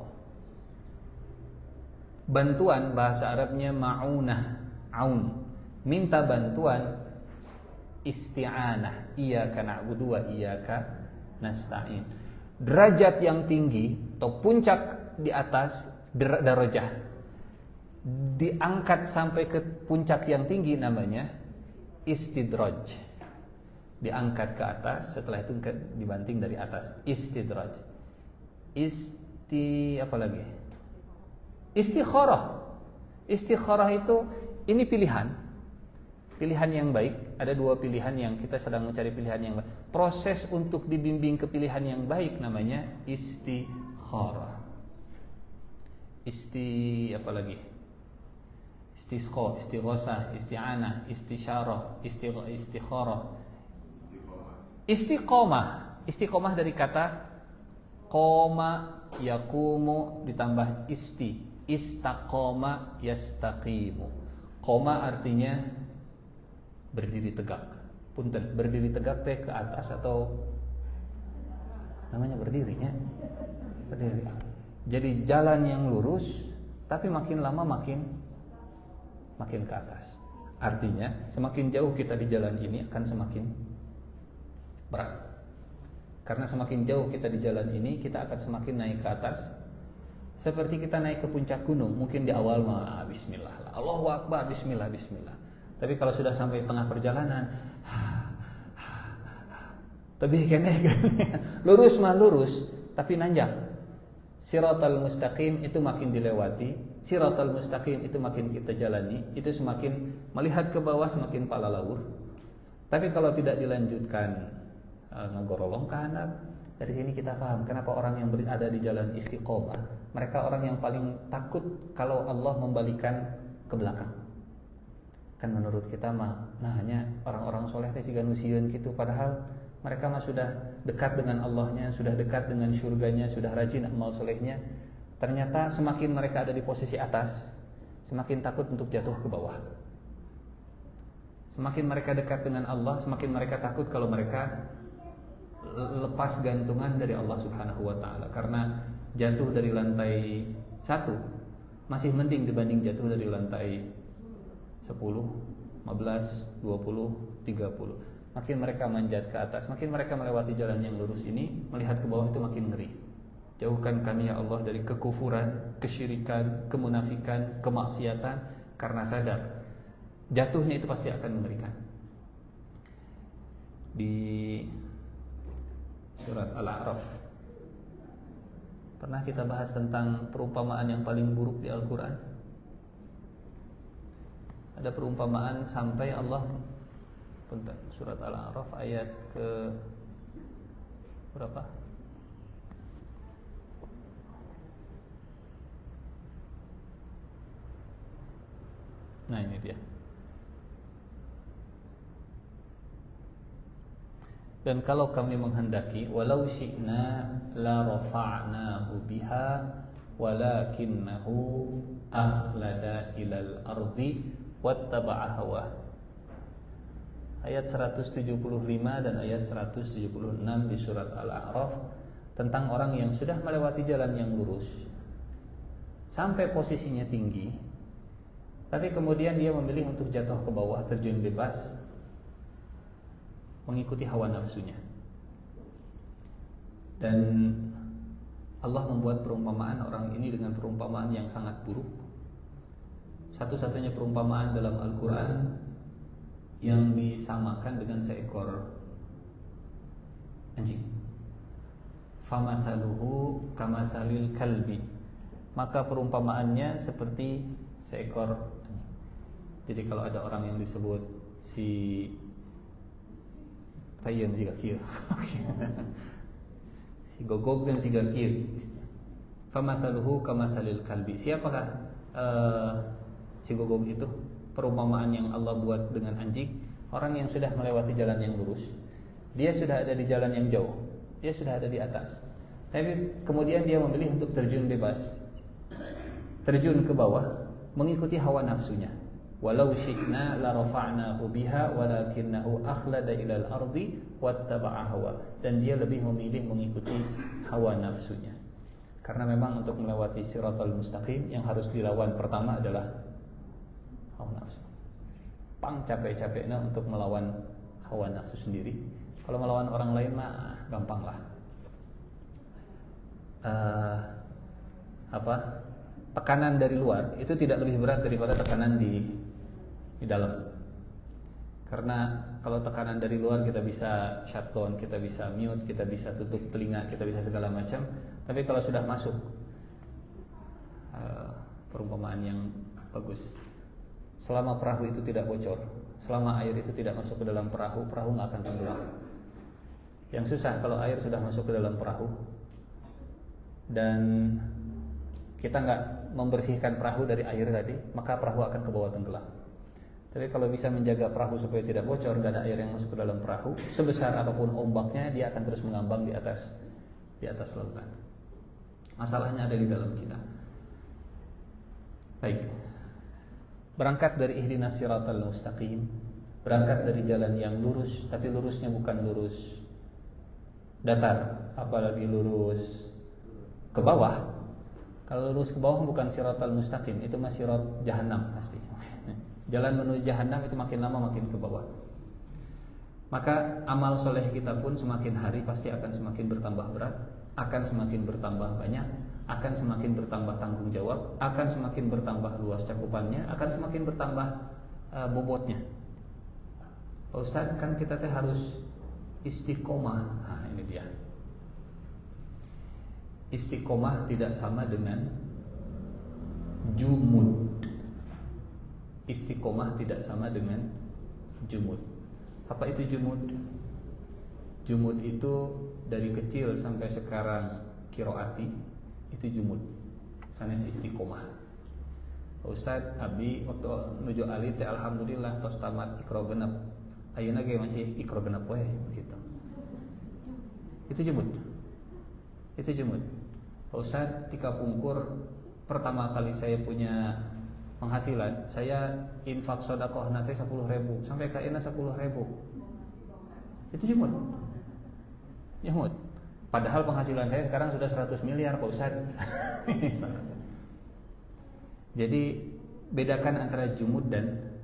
Speaker 3: Bantuan bahasa Arabnya ma'unah, aun. Minta bantuan isti'anah, iyyaka na'budu wa iyyaka nasta'in. Derajat yang tinggi atau puncak di atas darajah diangkat sampai ke puncak yang tinggi namanya istidraj. Diangkat ke atas, setelah itu dibanting dari atas, istidraj. Apa lagi? Istikharah. Istikharah itu ini pilihan. Pilihan yang baik. Ada dua pilihan yang kita sedang mencari pilihan yang baik. Proses untuk dibimbing ke pilihan yang baik namanya istikharah. Apa lagi? Istisqa, istighosah, isti'anah, istisyarah, istikharah. Istiqomah. Istiqomah dari kata qoma yaqumu ditambah istaqoma yastaqimu. Qoma artinya berdiri tegak. Punten, berdiri tegak teh ke atas atau namanya berdirinya? Berdiri. Jadi jalan yang lurus tapi makin lama makin ke atas. Artinya semakin jauh kita di jalan ini akan semakin berat. Karena semakin jauh kita di jalan ini, kita akan semakin naik ke atas. Seperti kita naik ke puncak gunung, mungkin di awal mah bismillah, Allahu Akbar, bismillah. Tapi kalau sudah sampai tengah perjalanan, tebih kene lurus mah lurus, tapi nanjak. Siratal mustaqim itu makin dilewati, siratal mustaqim itu makin kita jalani, itu semakin melihat ke bawah semakin pala laur. Tapi kalau tidak dilanjutkan ngegorolong ke hanap, dari sini kita paham kenapa orang yang berada di jalan istiqomah, mereka orang yang paling takut kalau Allah membalikan ke belakang. Kan menurut kita mah, hanya orang-orang soleh teh siga nusieun gitu, padahal mereka mah sudah dekat dengan Allahnya, sudah dekat dengan surganya, sudah rajin amal solehnya. Ternyata semakin mereka ada di posisi atas, semakin takut untuk jatuh ke bawah. Semakin mereka dekat dengan Allah, semakin mereka takut kalau mereka lepas gantungan dari Allah Subhanahu wa taala. Karena jatuh dari lantai 1 masih mending dibanding jatuh dari lantai 10, 15, 20, 30. Makin mereka manjat ke atas, makin mereka melewati jalan yang lurus ini, melihat ke bawah itu makin ngeri. Jauhkan kami ya Allah dari kekufuran, kesyirikan, kemunafikan, kemaksiatan, karena sadar jatuhnya itu pasti akan mengerikan. Di surat Al-A'raf pernah kita bahas tentang perumpamaan yang paling buruk di Al-Quran. Ada perumpamaan sampai Allah, surat Al-A'raf ayat ke berapa? Nah ini dia. Dan kalau kami menghendaki, walau syi'na la rafa'nahu biha walakinnahu akhlada ilal ardi wattaba'a hawa. Ayat 175 dan ayat 176 di surat Al-A'raf tentang orang yang sudah melewati jalan yang lurus sampai posisinya tinggi, tapi kemudian dia memilih untuk jatuh ke bawah, terjun bebas, mengikuti hawa nafsunya. Dan Allah membuat perumpamaan orang ini dengan perumpamaan yang sangat buruk, satu-satunya perumpamaan dalam Al-Quran yang disamakan dengan seekor anjing. Famasaluhu kamasalil kalbi, maka perumpamaannya seperti seekor anjing. Jadi kalau ada orang yang disebut si Tayen si Gakir si Gogog dan si Gakir, famasaluhu kamasalil kalbi. Siapakah si Gogog itu? Perumpamaan yang Allah buat dengan anjing. Orang yang sudah melewati jalan yang lurus, dia sudah ada di jalan yang jauh, dia sudah ada di atas, tapi kemudian dia memilih untuk terjun bebas, terjun ke bawah, mengikuti hawa nafsunya. Walau syi'na la rafa'nahu biha walakinnahu akhlada ilal ardi wattaba'a hawa. Dan dia lebih memilih mengikuti hawa nafsunya. Karena memang untuk melewati siratal mustaqim yang harus dilawan pertama adalah hawa nafsu. Pang capek-capeknya untuk melawan hawa nafsu sendiri. Kalau melawan orang lain mah gampang lah. Tekanan dari luar itu tidak lebih berat daripada tekanan di dalam. Karena kalau tekanan dari luar kita bisa shutdown, kita bisa mute, kita bisa tutup telinga, kita bisa segala macam. Tapi kalau sudah masuk, perumpamaan yang bagus, selama perahu itu tidak bocor, selama air itu tidak masuk ke dalam perahu, perahu nggak akan tenggelam. Yang susah kalau air sudah masuk ke dalam perahu dan kita nggak membersihkan perahu dari air tadi, maka perahu akan ke bawah tenggelam. Tapi kalau bisa menjaga perahu supaya tidak bocor, nggak ada air yang masuk ke dalam perahu, sebesar apapun ombaknya, dia akan terus mengambang di atas lautan. Masalahnya ada di dalam kita. Baik. Berangkat dari ihdinas siratal mustaqim, berangkat dari jalan yang lurus, tapi lurusnya bukan lurus datar, apalagi lurus ke bawah. Kalau lurus ke bawah bukan siratal mustaqim, itu masih sirat jahanam pasti. Jalan menuju jahanam itu makin lama makin ke bawah. Maka amal soleh kita pun semakin hari pasti akan semakin bertambah berat, akan semakin bertambah banyak, akan semakin bertambah tanggung jawab, akan semakin bertambah luas cakupannya, akan semakin bertambah bobotnya. Pak Ustaz, kan kita harus istiqomah. Nah, ini dia. Istiqomah tidak sama dengan jumud. Istiqomah tidak sama dengan jumud. Apa itu jumud? Jumud itu dari kecil sampai sekarang kiroati, itu jumud. Sanes istiqomah. Ustaz, abi waktu nuju alit teh alhamdulillah tos tamat ikro genep. Ayeuna ge masih ikro genep we gitu. Itu jumud. Itu jumud. Ustaz, tika pungkur pertama kali saya punya penghasilan, saya infak sedekah nanti 10.000 sampai kaina 10.000. Itu jumud. Jumud. Padahal penghasilan saya sekarang sudah 100 miliar Pak Ustaz. Jadi bedakan antara jumud dan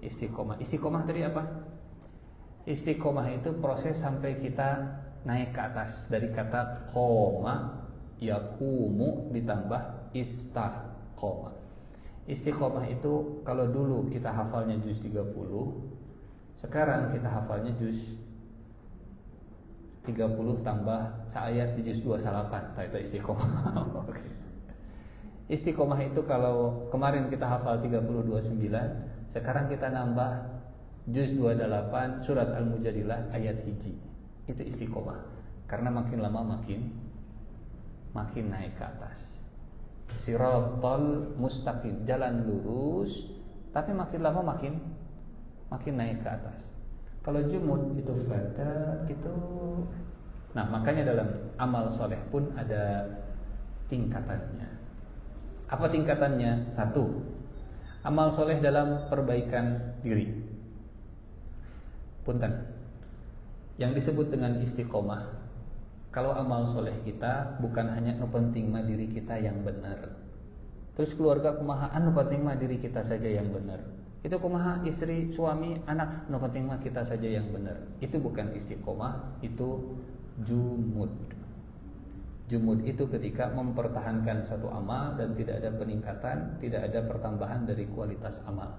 Speaker 3: istiqomah. Istiqomah tadi apa? Istiqomah itu proses sampai kita naik ke atas. Dari kata qoma, yaqumu ditambah istaqomah. Istiqomah itu kalau dulu kita hafalnya juz 30, sekarang kita hafalnya juz 30 tambah seayat di juz 28. Itu istiqomah. Oke. Istiqomah itu kalau kemarin kita hafal 30-29, sekarang kita nambah juz 28 surat Al-Mujadilah ayat hiji. Itu istiqomah. Karena makin lama makin naik ke atas. Siratal mustaqim, jalan lurus, tapi makin lama makin naik ke atas. Kalau jumud itu flatter gitu. Nah, makanya dalam amal soleh pun ada tingkatannya. Apa tingkatannya? 1. Amal soleh dalam perbaikan diri. Punten. Yang disebut dengan istiqomah, kalau amal soleh kita bukan hanya nu penting mah diri kita yang benar. Terus keluarga kumaha, nu penting mah diri kita saja yang benar. Itu kumaha istri, suami, anak, nu penting mah kita saja yang benar. Itu bukan istiqomah, itu jumud. Jumud itu ketika mempertahankan satu amal dan tidak ada peningkatan, tidak ada pertambahan dari kualitas amal.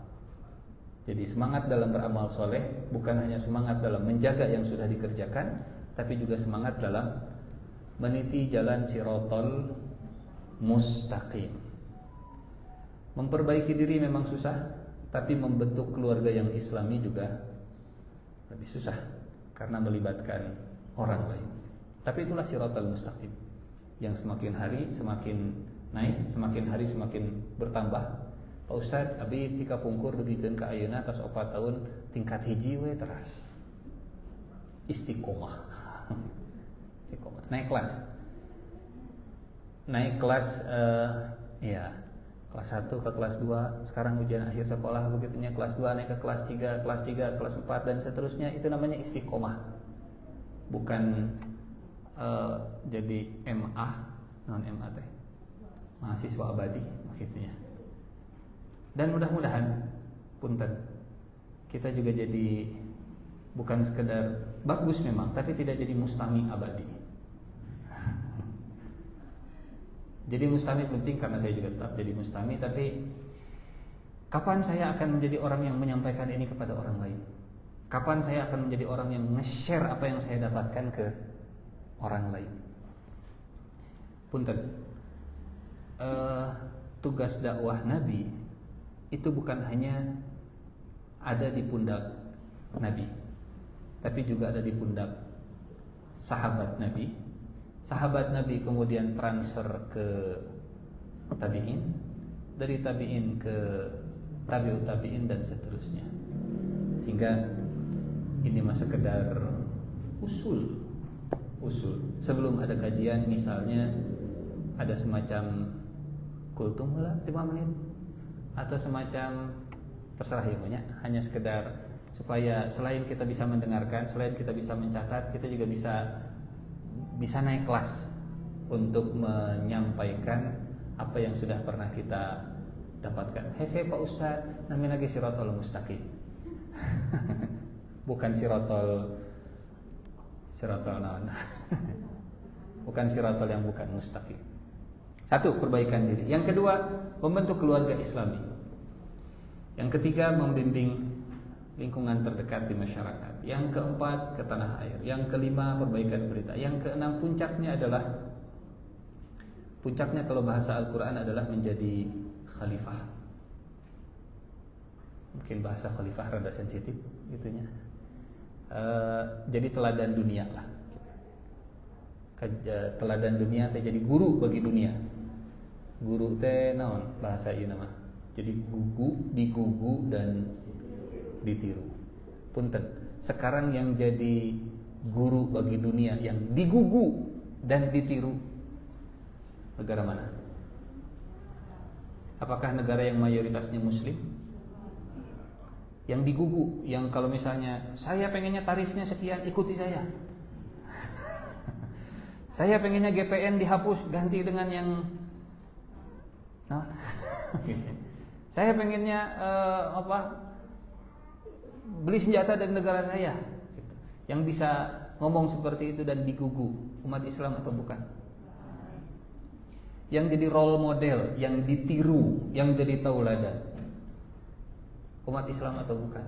Speaker 3: Jadi semangat dalam beramal soleh bukan hanya semangat dalam menjaga yang sudah dikerjakan, tapi juga semangat dalam meniti jalan sirotol mustaqim. Memperbaiki diri memang susah, tapi membentuk keluarga yang islami juga lebih susah karena melibatkan orang lain. Tapi itulah sirotol mustaqim yang semakin hari semakin naik, semakin hari semakin bertambah. Pak Ustadz, abi tika pungkur dugikeun ka ayeuna tos 4 tahun tingkat hiji we teras. Istiqomah. Istiqomah. Naik kelas. Naik kelas ya, kelas 1 ke kelas 2, sekarang ujian akhir sekolah begitunya, kelas 2 naik ke kelas 3, kelas 3, kelas 4 dan seterusnya. Itu namanya istiqomah. Bukan jadi MA, non MA teh. Mahasiswa abadi begitunya. Dan mudah-mudahan punten kita juga jadi bukan sekedar bagus memang, tapi tidak jadi mustami abadi. Jadi mustami penting karena saya juga tetap jadi mustami, tapi kapan saya akan menjadi orang yang menyampaikan ini kepada orang lain? Kapan saya akan menjadi orang yang nge-share apa yang saya dapatkan ke orang lain? Punten, tugas dakwah Nabi itu bukan hanya ada di pundak Nabi, tapi juga ada di pundak sahabat Nabi. Sahabat Nabi kemudian transfer ke tabi'in, dari tabi'in ke tabi'ut tabi'in dan seterusnya. Sehingga ini mah sekedar usul. Sebelum ada kajian misalnya ada semacam kultum heula 5 menit atau semacam terserah ya banyak, hanya sekedar supaya selain kita bisa mendengarkan, selain kita bisa mencatat, kita juga bisa naik kelas untuk menyampaikan apa yang sudah pernah kita dapatkan. Hei saya Pak Ustaz, namanya lagi sirotol mustaqim. Bukan sirotol naon. Bukan sirotol yang bukan mustaqim. Satu, perbaikan diri. Yang kedua, membentuk keluarga Islami. Yang ketiga, membimbing lingkungan terdekat di masyarakat. Yang keempat, ke tanah air. Yang kelima, perbaikan berita. Yang keenam, puncaknya kalau bahasa Al-Quran adalah menjadi khalifah. Mungkin bahasa khalifah rada sensitif gitunya. Jadi teladan dunia lah. Teladan dunia teh jadi guru bagi dunia. Guru teh naon bahasa ieu nama? Jadi digugu dan ditiru. Punten, sekarang yang jadi guru bagi dunia, yang digugu dan ditiru, negara mana? Apakah negara yang mayoritasnya muslim? Yang digugu, yang kalau misalnya saya pengennya tarifnya sekian, ikuti saya. Saya pengennya GPN dihapus, ganti dengan yang saya pengennya beli senjata dari negara saya. Yang bisa ngomong seperti itu dan digugu, umat Islam atau bukan? Yang jadi role model, yang ditiru, yang jadi tauladan, umat Islam atau bukan?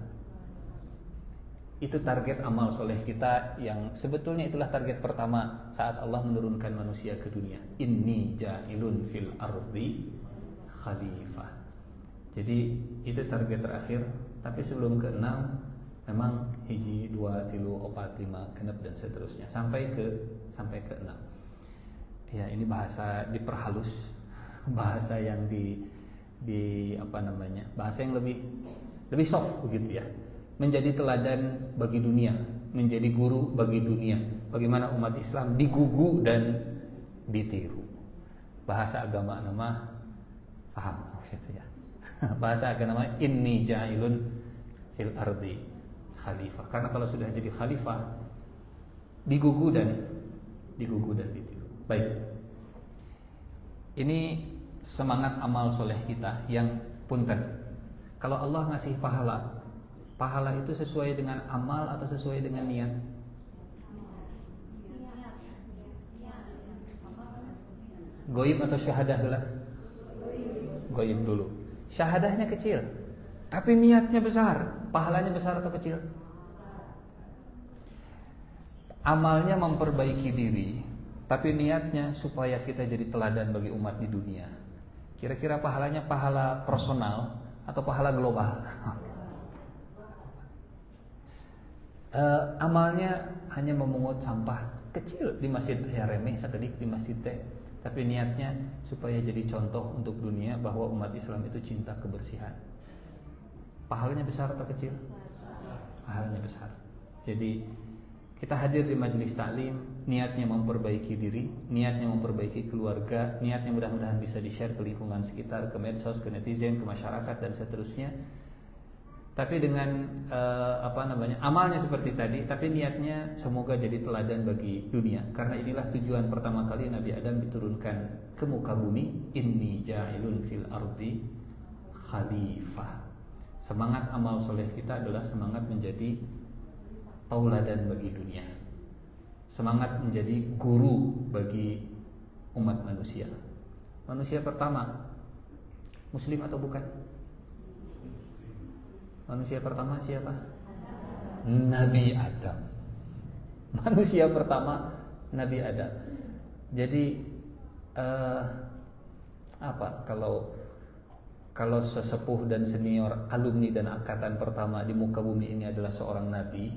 Speaker 3: Itu target amal soleh kita, yang sebetulnya itulah target pertama saat Allah menurunkan manusia ke dunia. Inni ja'ilun fil ardi khalifah. Jadi itu target terakhir. Tapi sebelum ke-6 memang hiji, 2, 3, 4, 5, genep dan seterusnya sampai ke 6. Ya, ini bahasa diperhalus, bahasa yang di apa namanya? Bahasa yang lebih soft begitu ya. Menjadi teladan bagi dunia, menjadi guru bagi dunia. Bagaimana umat Islam digugu dan ditiru. Bahasa agama nama paham gitu ya. Bahasa agama inni ja'ilun fil ardi khalifah. Karena kalau sudah jadi khalifah digugu dan ditiru. Baik. Ini semangat amal soleh kita yang punten. Kalau Allah ngasih pahala itu sesuai dengan amal atau sesuai dengan niat? Goib atau syahadah lah? Goib dulu. Syahadahnya kecil, tapi niatnya besar. Pahalanya besar atau kecil? Amalnya memperbaiki diri, tapi niatnya supaya kita jadi teladan bagi umat di dunia. Kira-kira pahalanya pahala personal atau pahala global? Amalnya hanya memungut sampah kecil di masjid, ya remeh sakedik di masjid teh, tapi niatnya supaya jadi contoh untuk dunia bahwa umat Islam itu cinta kebersihan. Pahalanya besar atau kecil? Pahalanya besar. Jadi kita hadir di majelis taklim, niatnya memperbaiki diri, niatnya memperbaiki keluarga, niatnya mudah-mudahan bisa di-share ke lingkungan sekitar, ke medsos, ke netizen, ke masyarakat dan seterusnya. Tapi dengan amalnya seperti tadi, tapi niatnya semoga jadi teladan bagi dunia. Karena inilah tujuan pertama kali Nabi Adam diturunkan ke muka bumi, inni ja'ilun fil ardi khalifah. Semangat amal soleh kita adalah semangat menjadi tauladan bagi dunia, semangat menjadi guru bagi umat manusia. Manusia pertama Muslim atau bukan? Manusia pertama siapa? Nabi Adam. Manusia pertama Nabi Adam. Jadi kalau sesepuh dan senior, alumni dan angkatan pertama di muka bumi ini adalah seorang nabi,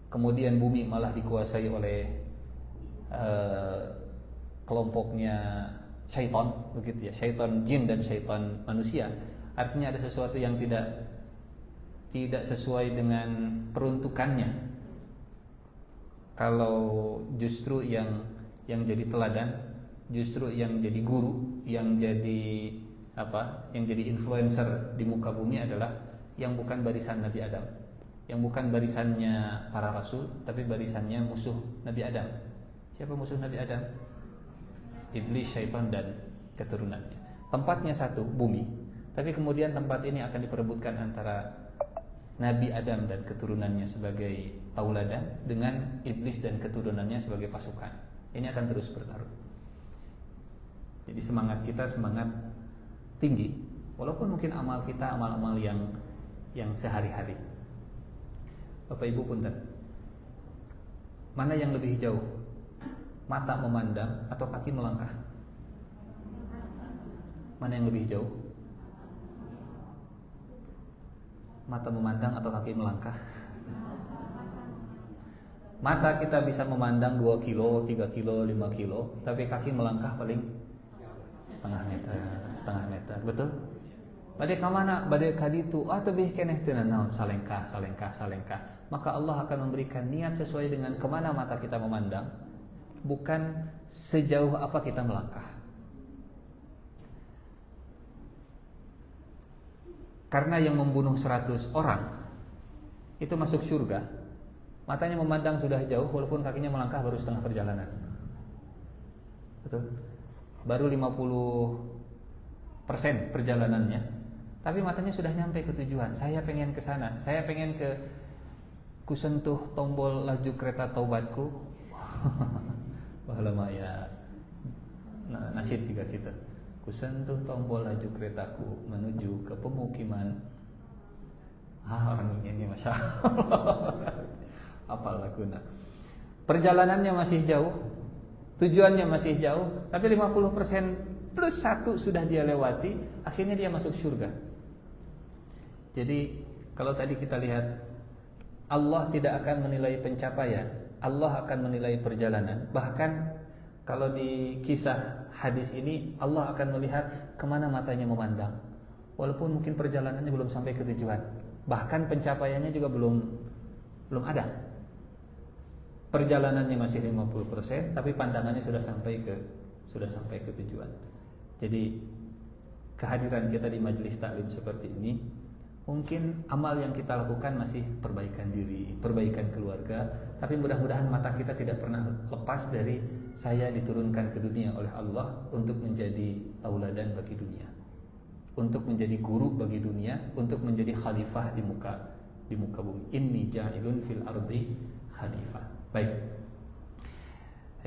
Speaker 3: kemudian bumi malah dikuasai oleh kelompoknya syaitan, begitu ya, syaitan jin dan syaitan manusia. Artinya ada sesuatu yang tidak sesuai dengan peruntukannya. Kalau justru yang jadi teladan, justru yang jadi guru, yang jadi influencer di muka bumi adalah yang bukan barisan Nabi Adam, yang bukan barisannya para rasul, tapi barisannya musuh Nabi Adam. Siapa musuh Nabi Adam? Iblis, syaitan dan keturunannya. Tempatnya satu, bumi, tapi kemudian tempat ini akan diperebutkan antara Nabi Adam dan keturunannya sebagai tauladan dengan iblis dan keturunannya sebagai pasukan. Ini akan terus bertarung. Jadi semangat kita semangat tinggi, walaupun mungkin amal kita amal-amal yang sehari-hari. Bapak Ibu punten, mana yang lebih jauh? Mata memandang atau kaki melangkah? Mana yang lebih jauh? Mata memandang atau kaki melangkah? Mata kita bisa memandang 2 kilo, 3 kilo, 5 kilo, tapi kaki melangkah paling setengah meter, betul? Badai kamana, badai kaditu, tebih keneh teu naon salengkah. Maka Allah akan memberikan niat sesuai dengan kemana mata kita memandang, bukan sejauh apa kita melangkah. Karena yang membunuh 100 orang itu masuk surga, matanya memandang sudah jauh, walaupun kakinya melangkah baru setengah perjalanan. Betul? Baru 50% perjalanannya, tapi matanya sudah nyampe ke tujuan. Saya pengen ke sana, saya pengen ke kusentuh tombol laju kereta taubatku. Bahala ya nasib juga kita. Kusentuh tombol laju keretaku menuju ke pemukiman. Orang ini Masya Allah. Apa laguna? Perjalanannya masih jauh, tujuannya masih jauh, tapi 50% plus 1 sudah dia lewati, akhirnya dia masuk surga. Jadi kalau tadi kita lihat, Allah tidak akan menilai pencapaian, Allah akan menilai perjalanan. Bahkan kalau di kisah hadis ini, Allah akan melihat kemana matanya memandang. Walaupun mungkin perjalanannya belum sampai ke tujuan, bahkan pencapaiannya juga belum ada. Perjalanannya masih 50%, tapi pandangannya sudah sampai ke tujuan. Jadi kehadiran kita di majelis taklim seperti ini, mungkin amal yang kita lakukan masih perbaikan diri, perbaikan keluarga, tapi mudah-mudahan mata kita tidak pernah lepas dari saya diturunkan ke dunia oleh Allah untuk menjadi tauladan bagi dunia, untuk menjadi guru bagi dunia, untuk menjadi khalifah di muka bumi. Inni ja'ilun fil ardi khalifah. Baik.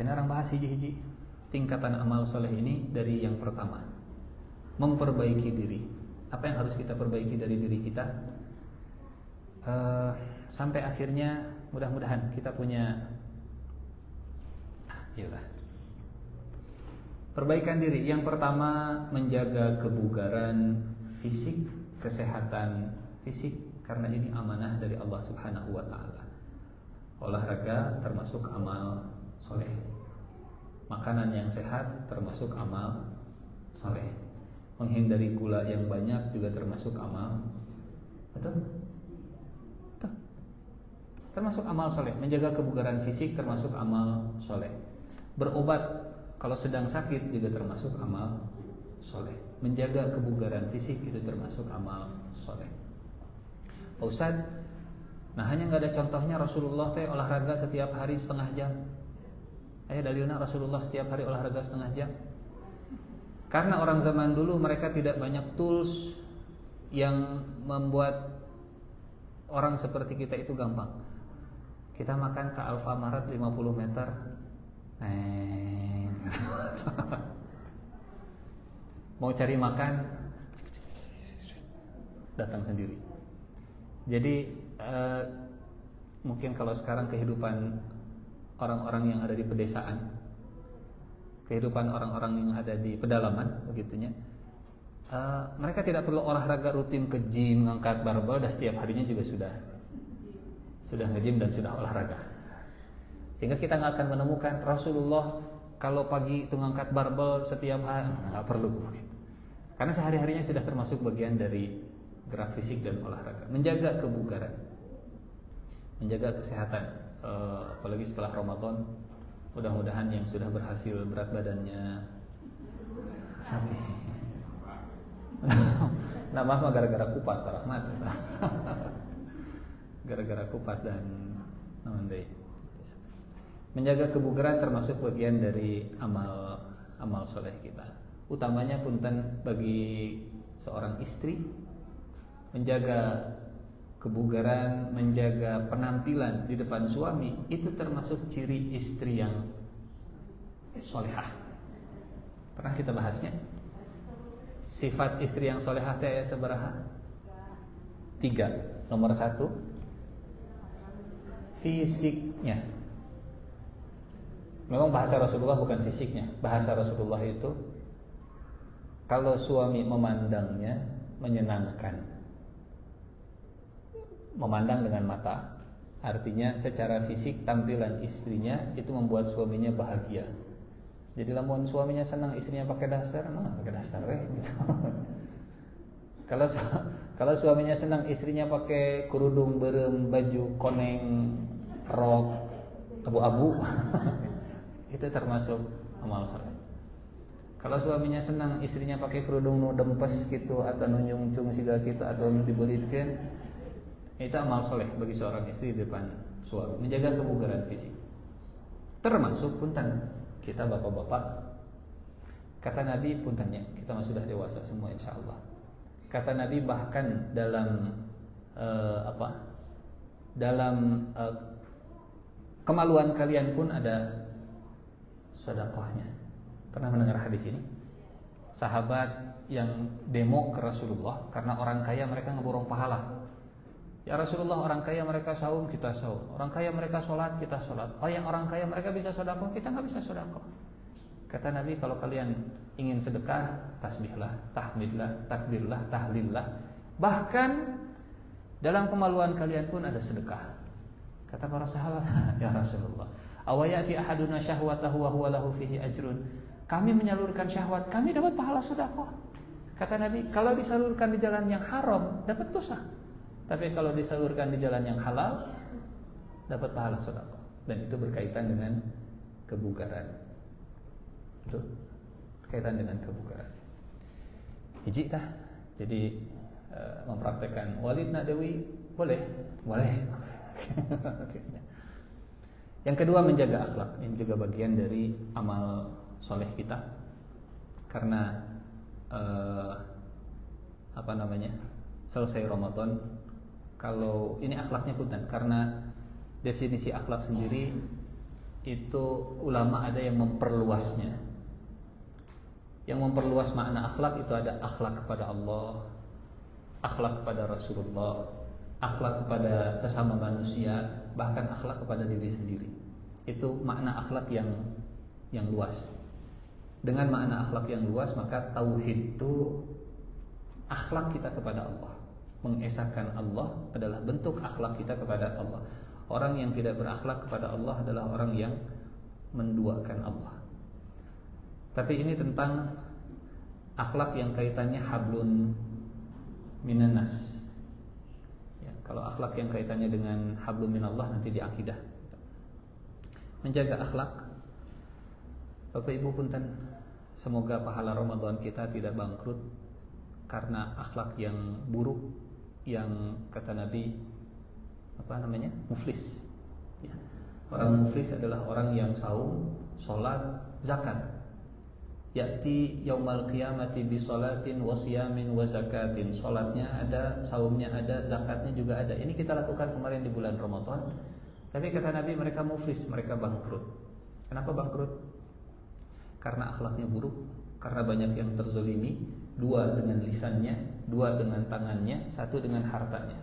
Speaker 3: Ini orang bahas hiji-hiji. tingkatan amal soleh ini dari yang pertama, memperbaiki diri. Apa yang harus kita perbaiki dari diri kita? Sampai akhirnya mudah-mudahan kita punya perbaikan diri. Yang pertama, menjaga kebugaran fisik, kesehatan fisik, karena ini amanah dari Allah Subhanahu wa taala. Olahraga termasuk amal soleh. Makanan yang sehat termasuk amal soleh. Menghindari gula yang banyak juga termasuk amal. Betul? Betul. Termasuk amal soleh. Menjaga kebugaran fisik termasuk amal soleh. Berobat kalau sedang sakit juga termasuk amal soleh. Menjaga kebugaran fisik itu termasuk amal soleh. Pak Ustadz, nah hanya nggak ada contohnya Rasulullah teh olahraga setiap hari setengah jam. Ayo dalilna Rasulullah setiap hari olahraga setengah jam. Karena orang zaman dulu mereka tidak banyak tools yang membuat orang seperti kita itu gampang. Kita makan ke Alfamart 50 meter. Mau cari makan datang sendiri. Jadi mungkin kalau sekarang kehidupan orang-orang yang ada di pedesaan, kehidupan orang-orang yang ada di pedalaman, begitunya, mereka tidak perlu olahraga rutin ke gym, ngangkat barbel, dan setiap harinya juga sudah nge-gym dan sudah olahraga. Sehingga kita nggak akan menemukan Rasulullah kalau pagi itu ngangkat barbel setiap hari, nggak perlu. Karena sehari-harinya sudah termasuk bagian dari gerak fisik dan olahraga. Menjaga kebugaran, menjaga kesehatan, apalagi setelah Ramadan. Mudah-mudahan yang sudah berhasil berat badannya nambah mah gara-gara kupat Pak Rahmat. Gara-gara kupat dan namandai. Menjaga kebugaran termasuk bagian dari amal soleh kita. Utamanya punten bagi seorang istri, menjaga kebugaran, menjaga penampilan di depan suami, itu termasuk ciri istri yang solehah. Pernah kita bahasnya. Sifat istri yang solehah teh sabaraha? 3. Nomor 1, fisiknya. Memang bahasa Rasulullah bukan fisiknya. Bahasa Rasulullah itu kalau suami memandangnya menyenangkan, memandang dengan mata, artinya secara fisik tampilan istrinya itu membuat suaminya bahagia. Jadi lamun suaminya senang istrinya pakai dasar, pakai dasar gitu. Kalau suaminya senang istrinya pakai kerudung berem, baju koneng, rok abu-abu, itu termasuk amal soleh. Kalau suaminya senang istrinya pakai kerudung nu dempes gitu atau nu nyungcung siga gitu atau nu dibelitkeun, itu amal soleh bagi seorang istri di depan suami. Menjaga kebugaran fisik. Termasuk punten kita bapak-bapak. Kata Nabi puntennya, kita mah sudah dewasa semua insyaallah. Kata Nabi bahkan dalam kemaluan kalian pun ada sedekahnya. Pernah mendengar hadis ini? Sahabat yang demo ke Rasulullah karena orang kaya mereka ngeborong pahala. Ya Rasulullah, orang kaya mereka saum, kita saum. Orang kaya mereka sholat, kita sholat. Oh, yang orang kaya mereka bisa sedekah, kita nggak bisa sedekah. Kata Nabi, kalau kalian ingin sedekah, tasbihlah, tahmidlah, takbirlah, tahlillah. Bahkan dalam kemaluan kalian pun ada sedekah. Kata para sahabat, ya Rasulullah, awayati ahaduna syahwatahu wa huwa lahu fihi ajrun. Kami menyalurkan syahwat, kami dapat pahala sedekah. Kata Nabi, kalau disalurkan di jalan yang haram, dapat dosa. Tapi kalau disalurkan di jalan yang halal, dapat pahala sedekah. Dan itu berkaitan dengan kebugaran. Itu berkaitan dengan kebugaran. Hiji tah. Jadi mempraktekkan walid nadawi boleh. Yang kedua, menjaga akhlak. Ini juga bagian dari amal soleh kita. Karena selesai Ramadan, kalau ini akhlaknya punten, karena definisi akhlak sendiri itu ulama ada yang memperluasnya. Yang memperluas makna akhlak itu ada akhlak kepada Allah, akhlak kepada Rasulullah, akhlak kepada sesama manusia, bahkan akhlak kepada diri sendiri. Itu makna akhlak yang luas. Dengan makna akhlak yang luas, maka tauhid itu akhlak kita kepada Allah. Mengesahkan Allah adalah bentuk akhlak kita kepada Allah. Orang yang tidak berakhlak kepada Allah adalah orang yang menduakan Allah. Tapi ini tentang akhlak yang kaitannya hablun minanas. Ya, kalau akhlak yang kaitannya dengan hablun minallah nanti di akidah. Menjaga akhlak, Bapak Ibu punten, semoga pahala Ramadan kita tidak bangkrut karena akhlak yang buruk, yang kata Nabi muflis. Ya. Orang muflis adalah orang yang saum, sholat, zakat. Ya'ti yaumal qiyamati bi sholatin wa siyamin wa zakatin. Sholatnya ada, saumnya ada, zakatnya juga ada. Ini kita lakukan kemarin di bulan Ramadan. Tapi kata Nabi mereka muflis, mereka bangkrut. Kenapa bangkrut? Karena akhlaknya buruk, karena banyak yang terzolimi. Dua dengan lisannya, dua dengan tangannya, satu dengan hartanya.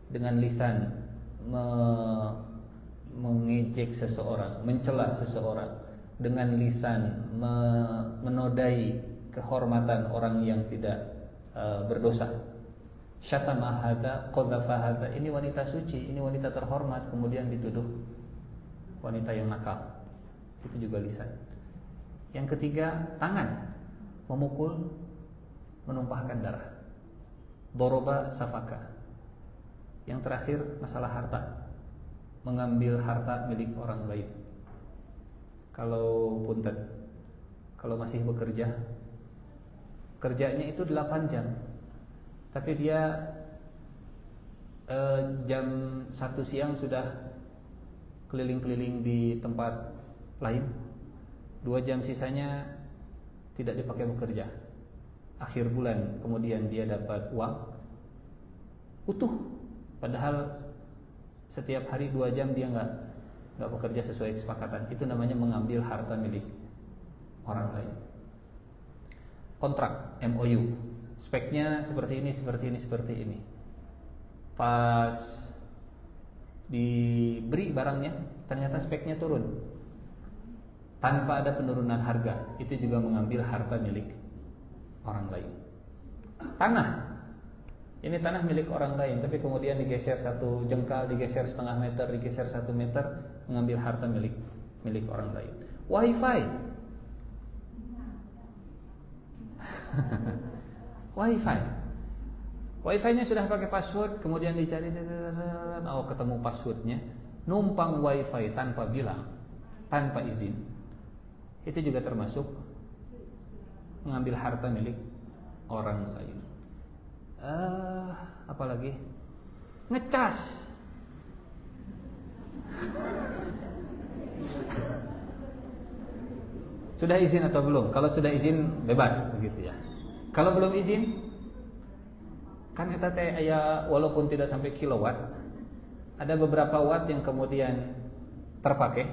Speaker 3: Dengan lisan mengejek seseorang, mencela seseorang. Dengan lisan menodai kehormatan orang yang tidak berdosa. Syatama hadza, qadzafa hadza. Ini wanita suci, ini wanita terhormat, kemudian dituduh wanita yang nakal. Itu juga lisan. Yang ketiga, tangan, memukul, menumpahkan darah. Doroba safaka. Yang terakhir, masalah harta, mengambil harta milik orang lain. Kalau punten, kalau masih bekerja, kerjanya itu 8 jam, tapi dia jam 1 siang sudah keliling-keliling di tempat lain, 2 jam sisanya tidak dipakai bekerja. Akhir bulan kemudian dia dapat uang utuh, padahal setiap hari 2 jam dia nggak bekerja sesuai kesepakatan. Itu namanya mengambil harta milik orang lain. Kontrak, MOU, speknya seperti ini, seperti ini, seperti ini. Pas diberi barangnya, ternyata speknya turun tanpa ada penurunan harga. Itu juga mengambil harta milik orang lain. Tanah, ini tanah milik orang lain, tapi kemudian digeser 1 jengkal, digeser setengah meter, digeser 1 meter, mengambil harta milik orang lain. Wifi, Wifi-nya sudah pakai password, kemudian dicari, ketemu passwordnya, numpang wifi tanpa bilang, tanpa izin. Itu juga termasuk mengambil harta milik orang lain. Apalagi ngecas. Sudah izin atau belum? Kalau sudah izin bebas begitu ya. Kalau belum izin, kan eta teh aya walaupun tidak sampai kilowatt, ada beberapa watt yang kemudian terpakai.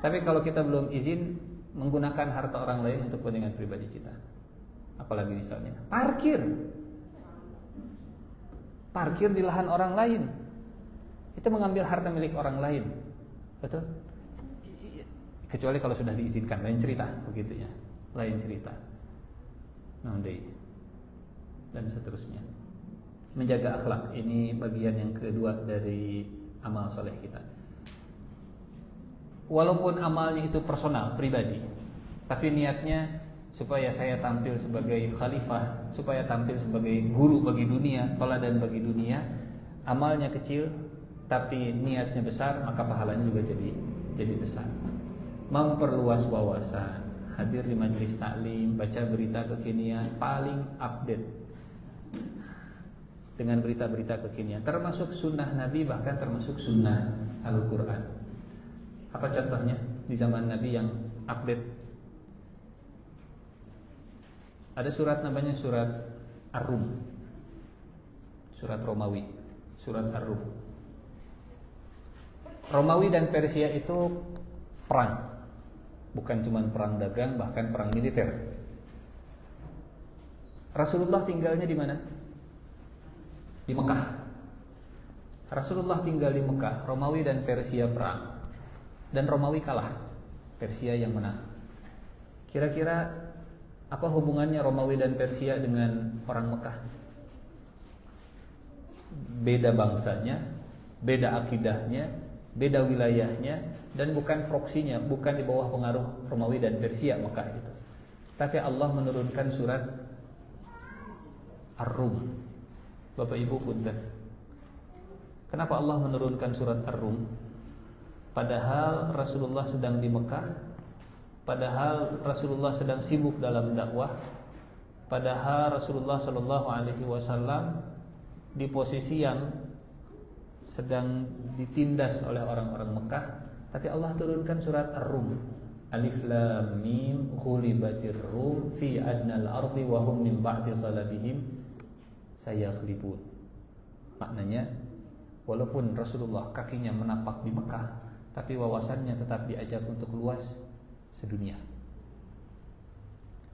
Speaker 3: Tapi kalau kita belum izin menggunakan harta orang lain untuk kepentingan pribadi kita. Apalagi misalnya parkir di lahan orang lain, itu mengambil harta milik orang lain, betul? Kecuali kalau sudah diizinkan, lain cerita, begitu ya, lain cerita. Dan seterusnya. Menjaga akhlak ini bagian yang kedua dari amal soleh kita. Walaupun amalnya itu personal, pribadi, tapi niatnya supaya saya tampil sebagai khalifah, supaya tampil sebagai guru bagi dunia, teladan bagi dunia. Amalnya kecil tapi niatnya besar, maka pahalanya juga jadi besar. Memperluas wawasan, hadir di majelis taklim, baca berita kekinian, paling update dengan berita-berita kekinian, termasuk sunnah Nabi, bahkan termasuk sunnah Al-Quran. Apa contohnya di zaman Nabi yang update? Ada surat namanya surat Ar-Rum, surat Romawi, surat Ar-Rum. Romawi dan Persia itu perang, bukan cuma perang dagang, bahkan perang militer. Rasulullah tinggalnya di mana? Di Mekah. Rasulullah tinggal di Mekah. Romawi dan Persia perang, dan Romawi kalah, Persia yang menang. Kira-kira apa hubungannya Romawi dan Persia dengan orang Mekah? Beda bangsanya, beda akidahnya, beda wilayahnya, dan bukan proksinya, bukan di bawah pengaruh Romawi dan Persia Mekah itu. Tapi Allah menurunkan surat Ar-Rum. Bapak Ibu punten. Kenapa Allah menurunkan surat Ar-Rum? Padahal Rasulullah sedang di Mekah, padahal Rasulullah sedang sibuk dalam dakwah, padahal Rasulullah Shallallahu Alaihi Wasallam di posisi yang sedang ditindas oleh orang-orang Mekah, tapi Allah turunkan surat Ar-Rum. Alif Lam Mim ghulibatir Rum fi adnal ardi wa hum min ba'di ghalabihim sayaghlibun. Maknanya, walaupun Rasulullah kakinya menapak di Mekah, tapi wawasannya tetap diajak untuk luas sedunia.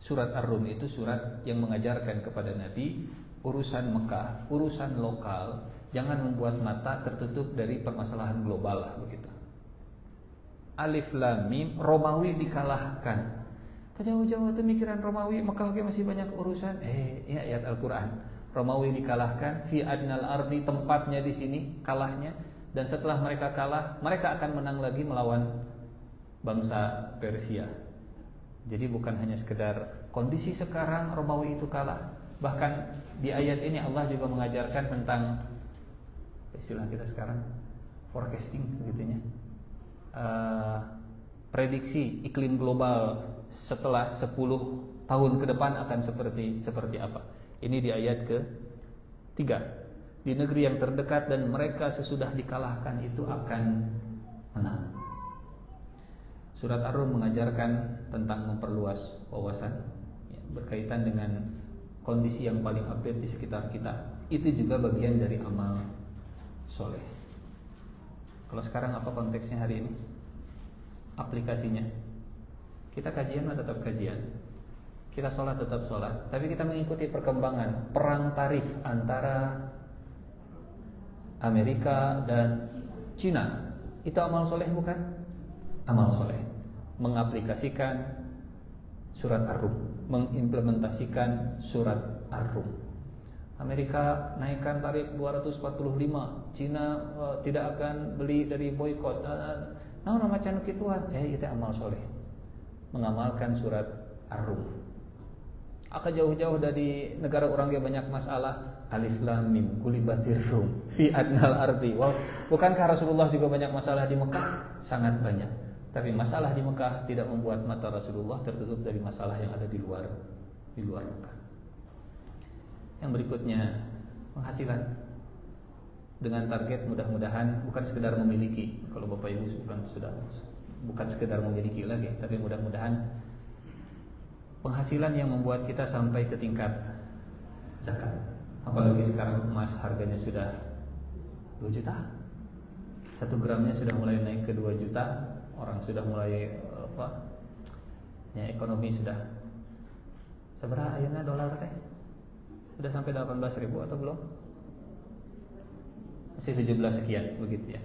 Speaker 3: Surat Ar-Rum itu surat yang mengajarkan kepada Nabi urusan Mekah, urusan lokal, jangan membuat mata tertutup dari permasalahan global lah begitu. Alif Lam Mim, Romawi dikalahkan. Kejauh-jauh itu mikiran Romawi, Mekah masih banyak urusan. Ini ayat Al-Quran. Romawi dikalahkan, fi adnal ardi, tempatnya di sini kalahnya, dan setelah mereka kalah, mereka akan menang lagi melawan bangsa Persia. Jadi bukan hanya sekedar kondisi sekarang Romawi itu kalah, bahkan di ayat ini Allah juga mengajarkan tentang istilah kita sekarang forecasting begitunya. Prediksi iklim global setelah 10 tahun ke depan akan seperti apa. Ini di ayat ke-3. Di negeri yang terdekat dan mereka sesudah dikalahkan itu akan menang. Surat Ar-Rum mengajarkan tentang memperluas wawasan berkaitan dengan kondisi yang paling update di sekitar kita. Itu juga bagian dari amal soleh. Kalau sekarang apa konteksnya hari ini? Aplikasinya. Kita kajian tetap kajian, kita sholat tetap sholat, tapi kita mengikuti perkembangan perang tarif antara Amerika dan Cina. Itu amal soleh bukan? Amal soleh. Mengaplikasikan surat Ar-Rum, mengimplementasikan surat Ar-Rum. Amerika naikkan tarif 245, Cina tidak akan beli dari boykot. Nah, macam kituan. Itu amal soleh. Mengamalkan surat Ar-Rum. Akan jauh-jauh dari negara orang yang banyak masalah. Alif Lam Mim ghulibatir Rum fi adnal ardi. Wow. Bukankah Rasulullah juga banyak masalah di Mekah? Sangat banyak. Tapi masalah di Mekah tidak membuat mata Rasulullah tertutup dari masalah yang ada di luar Mekah. Yang berikutnya, penghasilan dengan target mudah-mudahan bukan sekedar memiliki. Kalau Bapak Ibu bukan sekedar memiliki lagi, tapi mudah-mudahan penghasilan yang membuat kita sampai ke tingkat zakat. Apalagi sekarang emas harganya sudah 2 juta. 1 gramnya sudah mulai naik ke 2 juta. Orang sudah mulai ekonomi sudah seberapa ayeuna dolar teh? Sudah sampai 18.000 atau belum? Masih 17 sekian begitu ya.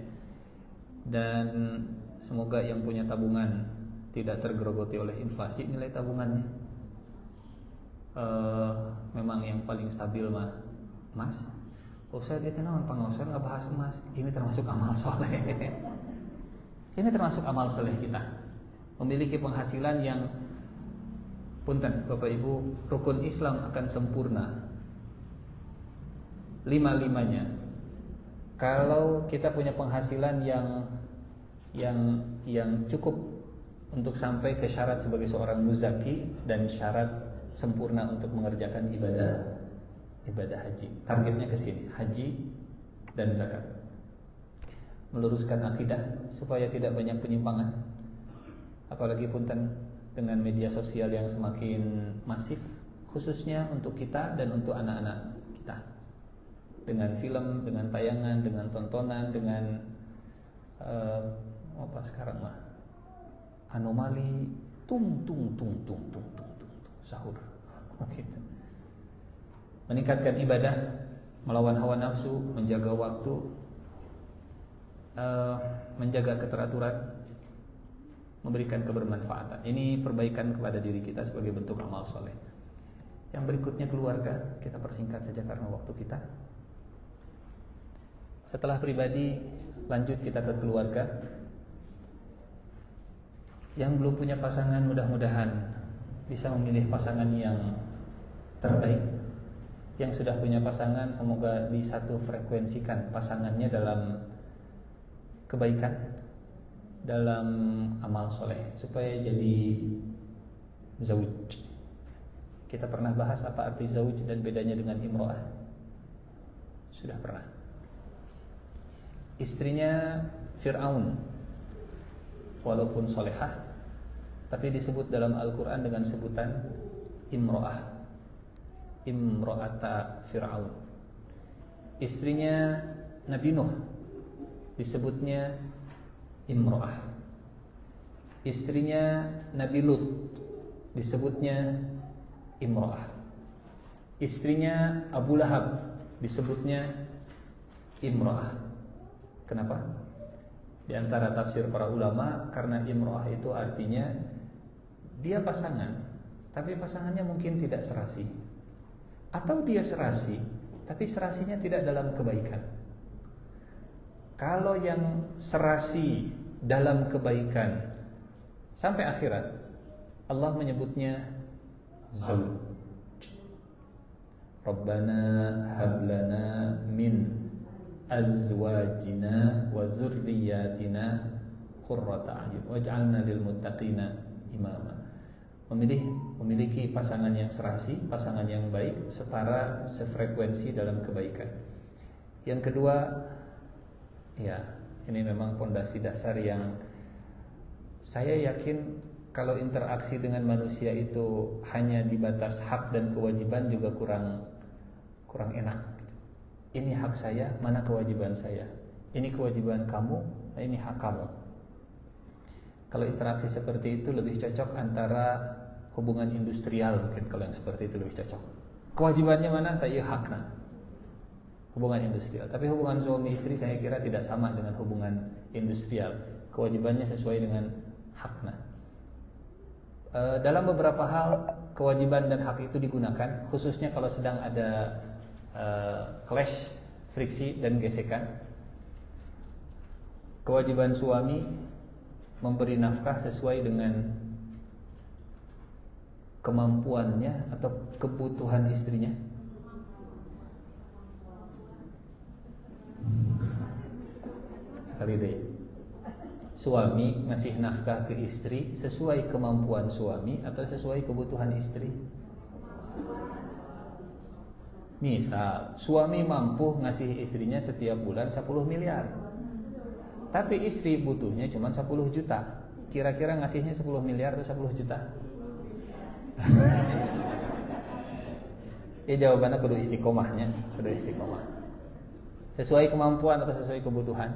Speaker 3: Dan semoga yang punya tabungan tidak tergerogoti oleh inflasi nilai tabungannya. Memang yang paling stabil mah emas. Ustaz itu naon pangaosan ngabahas emas. Ini termasuk amal soleh. Ini termasuk amal soleh kita. Memiliki penghasilan yang punten Bapak Ibu, rukun Islam akan sempurna 5-5-nya kalau kita punya penghasilan yang cukup untuk sampai ke syarat sebagai seorang muzaki dan syarat sempurna untuk mengerjakan ibadah haji. Targetnya ke sini, haji dan zakat. Meluruskan akidah supaya tidak banyak penyimpangan. Apalagi punten dengan media sosial yang semakin masif, khususnya untuk kita dan untuk anak-anak kita. Dengan film, dengan tayangan, dengan tontonan, dengan apa sekarang mah anomali tung sahur gitu. meningkatkan ibadah, melawan hawa nafsu, menjaga waktu, menjaga keteraturan, memberikan kebermanfaatan. Ini perbaikan kepada diri kita sebagai bentuk amal soleh. Yang berikutnya keluarga, kita persingkat saja karena waktu kita. Setelah pribadi, lanjut kita ke keluarga. Yang belum punya pasangan, mudah-mudahan bisa memilih pasangan yang terbaik. Yang sudah punya pasangan, semoga disatu frekuensikan pasangannya dalam kebaikan, dalam amal soleh, supaya jadi zauj. Kita pernah bahas apa arti zauj dan bedanya dengan imro'ah. Sudah pernah. Istrinya Fir'aun, walaupun solehah, tapi disebut dalam Al-Quran dengan sebutan imro'ah, imro'ata Fir'aun. Istrinya Nabi Nuh disebutnya imro'ah. Istrinya Nabi Lut disebutnya imro'ah. Istrinya Abu Lahab disebutnya imro'ah. Kenapa? Di antara tafsir para ulama, karena imro'ah itu artinya dia pasangan, tapi pasangannya mungkin tidak serasi, atau dia serasi, tapi serasinya tidak dalam kebaikan. Kalau yang serasi dalam kebaikan sampai akhirat, Allah menyebutnya zauj. Rabbana hablana min azwajina wa dzurriyyatina qurrata a'yun waj'alna lil muttaqina imama. Memiliki pasangan yang serasi, pasangan yang baik, setara, sefrekuensi dalam kebaikan. Yang kedua, ya, ini memang pondasi dasar yang saya yakin kalau interaksi dengan manusia itu hanya dibatas hak dan kewajiban juga kurang enak. Ini hak saya, mana kewajiban saya? Ini kewajiban kamu, ini hak kamu. Kalau interaksi seperti itu lebih cocok antara hubungan industrial, mungkin kalau yang seperti itu lebih cocok. Kewajibannya mana? Tak hakna. Hubungan industrial. Tapi hubungan suami istri saya kira tidak sama dengan hubungan industrial. Kewajibannya sesuai dengan hakna. Dalam beberapa hal kewajiban dan hak itu digunakan, khususnya kalau sedang ada clash, friksi dan gesekan. Kewajiban suami memberi nafkah sesuai dengan kemampuannya atau kebutuhan istrinya. Sekali deh, suami ngasih nafkah ke istri sesuai kemampuan suami atau sesuai kebutuhan istri. Misal, suami mampu ngasih istrinya setiap bulan 10 miliar, tapi istri butuhnya cuma 10 juta. Kira-kira ngasihnya 10 miliar atau 10 juta? Ya jawabannya kudu istiqomahnya, kudu istiqomah. Sesuai kemampuan atau sesuai kebutuhan?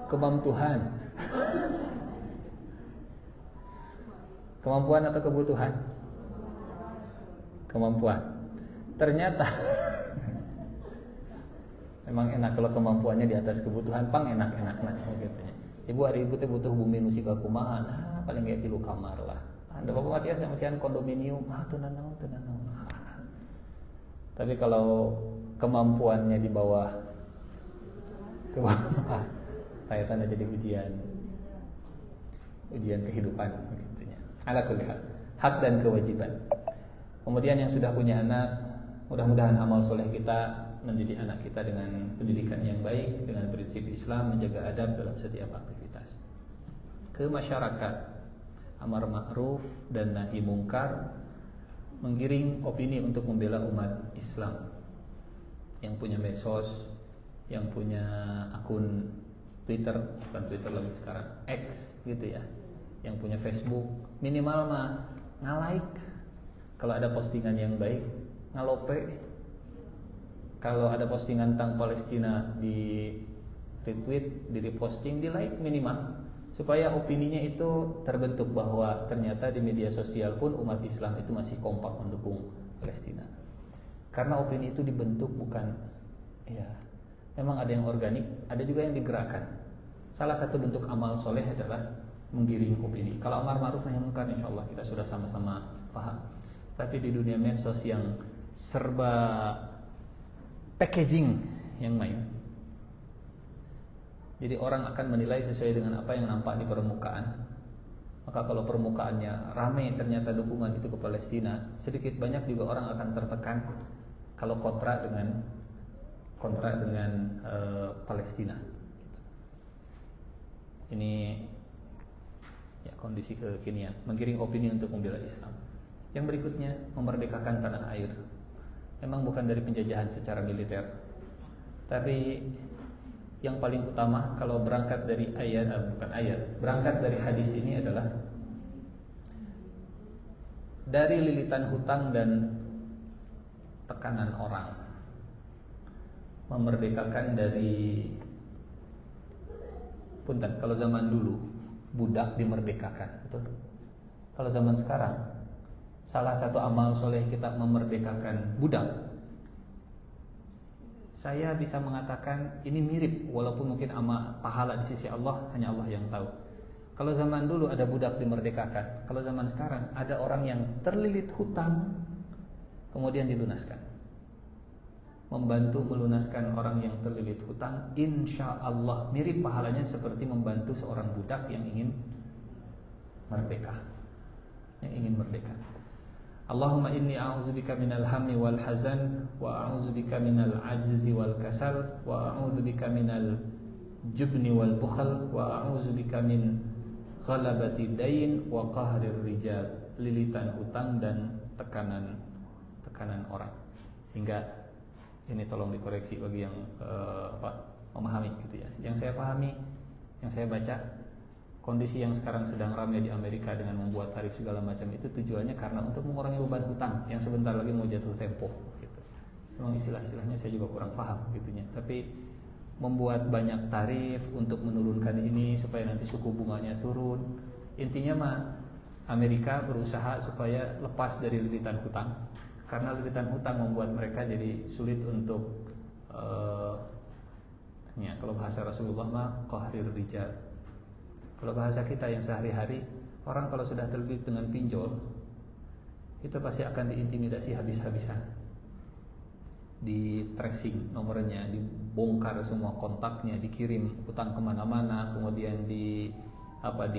Speaker 3: Kemampuan. Kemampuan atau kebutuhan? Kemampuan. Ternyata memang enak kalau kemampuannya di atas kebutuhan, pang enak-enak gitu. Ibu hari ibu teh butuh bumi musibah kumaha, paling kayak 3 kamar lah. Anda bapak mati sama sian kondominium, tenan naon. Tapi kalau kemampuannya di bawah kaitannya jadi ujian kehidupan gitu. Ala kulli hal, hak dan kewajiban. Kemudian yang sudah punya anak, mudah-mudahan amal soleh kita mendidik anak kita dengan pendidikan yang baik, dengan prinsip Islam, menjaga adab dalam setiap aktivitas. Ke masyarakat, amar ma'ruf dan nahi mungkar, menggiring opini untuk membela umat Islam. Yang punya medsos, yang punya akun Twitter, bukan Twitter lagi sekarang, X gitu ya, yang punya Facebook, minimal mah nge-like. Kalau ada postingan yang baik, ngalope. Kalau ada postingan tentang Palestina di retweet, di reposting, di like minimal, supaya opininya itu terbentuk bahwa ternyata di media sosial pun umat Islam itu masih kompak mendukung Palestina. Karena opini itu dibentuk bukan, ya, memang ada yang organik, ada juga yang digerakkan. Salah satu bentuk amal soleh adalah menggiring opini. Kalau amar ma'ruf nahi munkar, insya Allah kita sudah sama-sama paham. Tapi di dunia medsos yang serba packaging yang main, jadi orang akan menilai sesuai dengan apa yang nampak di permukaan. Maka kalau permukaannya ramai ternyata dukungan itu ke Palestina, sedikit banyak juga orang akan tertekan kalau kontra dengan Palestina. Ini ya kondisi kekinian, menggiring opini untuk membela Islam. Yang berikutnya, memerdekakan tanah air. Memang bukan dari penjajahan secara militer, tapi yang paling utama kalau berangkat dari berangkat dari hadis ini adalah dari lilitan hutang dan tekanan orang, memerdekakan dari punten. Kalau zaman dulu budak dimerdekakan, betul. Kalau zaman sekarang salah satu amal soleh kita memerdekakan budak. Saya bisa mengatakan ini mirip, walaupun mungkin pahala di sisi Allah hanya Allah yang tahu. Kalau zaman dulu ada budak dimerdekakan, kalau zaman sekarang ada orang yang terlilit hutang kemudian dilunaskan. Membantu melunaskan orang yang terlilit hutang, insya Allah mirip pahalanya seperti membantu seorang budak yang ingin merdeka. Allahumma inni a'udzubika minal hammi wal hazan wa a'udzubika minal ajzi wal kasal wa a'udzubika minal jubni wal bukhl wa a'udzubika min ghalabati dain wa qahrir rijal. Lilitan hutang dan tekanan orang. Sehingga ini tolong dikoreksi bagi yang memahami gitu ya. Yang saya pahami, yang saya baca, kondisi yang sekarang sedang ramai di Amerika dengan membuat tarif segala macam itu tujuannya karena untuk mengurangi beban hutang yang sebentar lagi mau jatuh tempo gitu. Memang istilah-istilahnya saya juga kurang paham gitunya. Tapi membuat banyak tarif untuk menurunkan ini supaya nanti suku bunganya turun. Intinya mah Amerika berusaha supaya lepas dari lilitan hutang. Karena lilitan hutang membuat mereka jadi sulit untuk kalau bahasa Rasulullah mah qahrir rijal. Kalau bahasa kita yang sehari-hari, orang kalau sudah terlilit dengan pinjol, itu pasti akan diintimidasi habis-habisan. Di tracing nomornya, dibongkar semua kontaknya, dikirim utang kemana-mana, kemudian di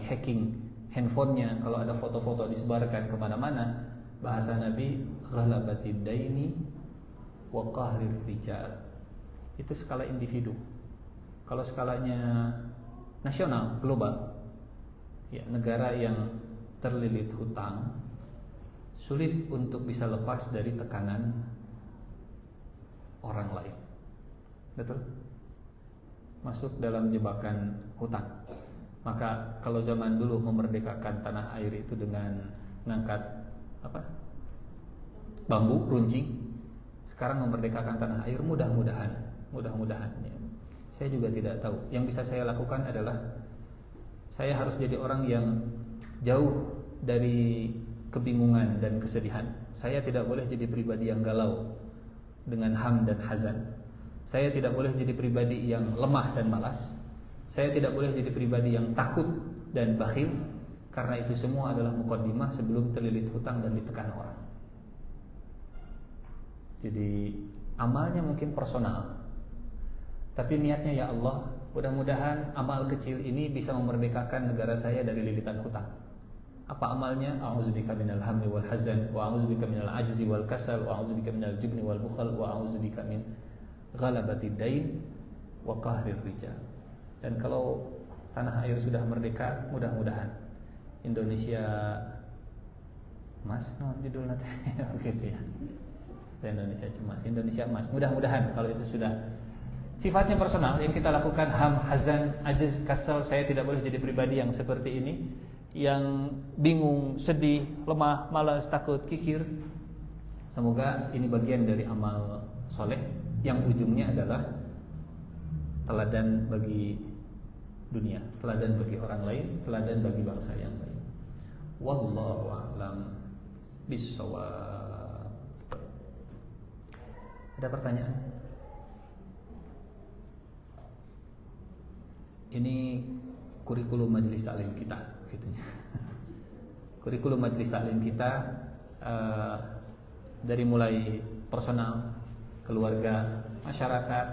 Speaker 3: hacking handphonenya. Kalau ada foto-foto disebarkan kemana-mana, bahasa Nabi ghalabatid daini wa qahrir rijal. Itu skala individu. Kalau skalanya nasional, global, ya, negara yang terlilit hutang sulit untuk bisa lepas dari tekanan orang lain, betul? Masuk dalam jebakan hutang. Maka kalau zaman dulu memerdekakan tanah air itu dengan mengangkat bambu runcing, sekarang memerdekakan tanah air mudah-mudahan ya. Saya juga tidak tahu. Yang bisa saya lakukan adalah saya harus jadi orang yang jauh dari kebingungan dan kesedihan. Saya tidak boleh jadi pribadi yang galau dengan ham dan hazan. Saya tidak boleh jadi pribadi yang lemah dan malas. Saya tidak boleh jadi pribadi yang takut dan bakhil. Karena itu semua adalah muqaddimah sebelum terlilit hutang dan ditekan orang. Jadi amalnya mungkin personal, tapi niatnya ya Allah, mudah-mudahan amal kecil ini bisa memerdekakan negara saya dari lilitan hutang. Apa amalnya? A'udzubika minal hammi wal hazan wa a'udzubika minal ajzi wal kasal wa a'udzubika minal jubni wal bukhl wa a'udzubika min ghalabati dain wa qahrir rijal. Dan kalau tanah air sudah merdeka, mudah-mudahan Indonesia emas, judulnya begitu ya. Indonesia cemas, Indonesia emas. Mudah-mudahan kalau itu sudah sifatnya personal yang kita lakukan, ham, hazan, ajiz, kasal. Saya tidak boleh jadi pribadi yang seperti ini, yang bingung, sedih, lemah, malas, takut, kikir. Semoga ini bagian dari amal soleh yang ujungnya adalah teladan bagi dunia, teladan bagi orang lain, teladan bagi bangsa yang lain. Wallahu a'lam bishawab. Ada pertanyaan? Ini kurikulum majelis taklim kita, gitu. Kurikulum majelis taklim kita dari mulai personal, keluarga, masyarakat.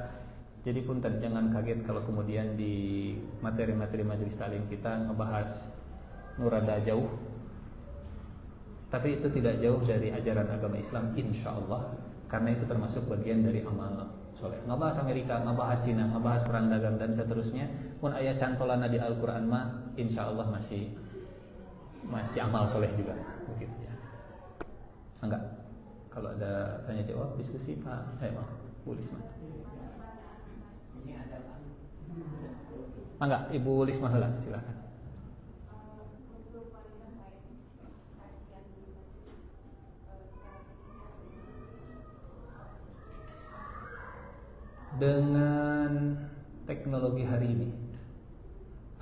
Speaker 3: Jadi punten jangan kaget kalau kemudian di materi-materi majelis taklim kita ngebahas nurada jauh. Tapi itu tidak jauh dari ajaran agama Islam, insya Allah. Karena itu termasuk bagian dari amal soleh. Ngebahas Amerika, ngebahas Cina, ngebahas perang dagang dan seterusnya. Pun ayat cantolana di Al-Quran mah, insya Allah masih amal soleh juga. Begitu ya. Enggak. Kalau ada tanya jawab, diskusi Pak. Bu Lisma. Enggak, Ibu Lisma lah, silakan. Dengan teknologi hari ini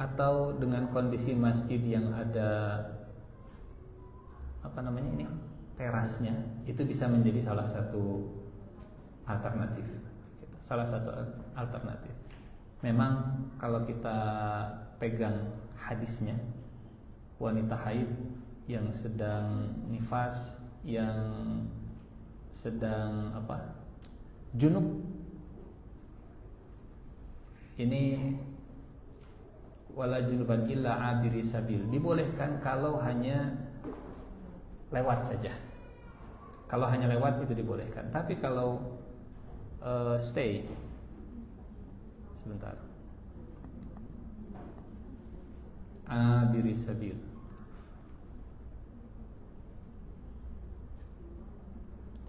Speaker 3: atau dengan kondisi masjid yang ada terasnya, itu bisa menjadi salah satu alternatif. Memang kalau kita pegang hadisnya, wanita haid yang sedang nifas, yang sedang junub, ini wala junuban illa abiri sabil, dibolehkan kalau hanya lewat saja. Kalau hanya lewat itu dibolehkan. Tapi kalau stay sebentar, abiri sabil,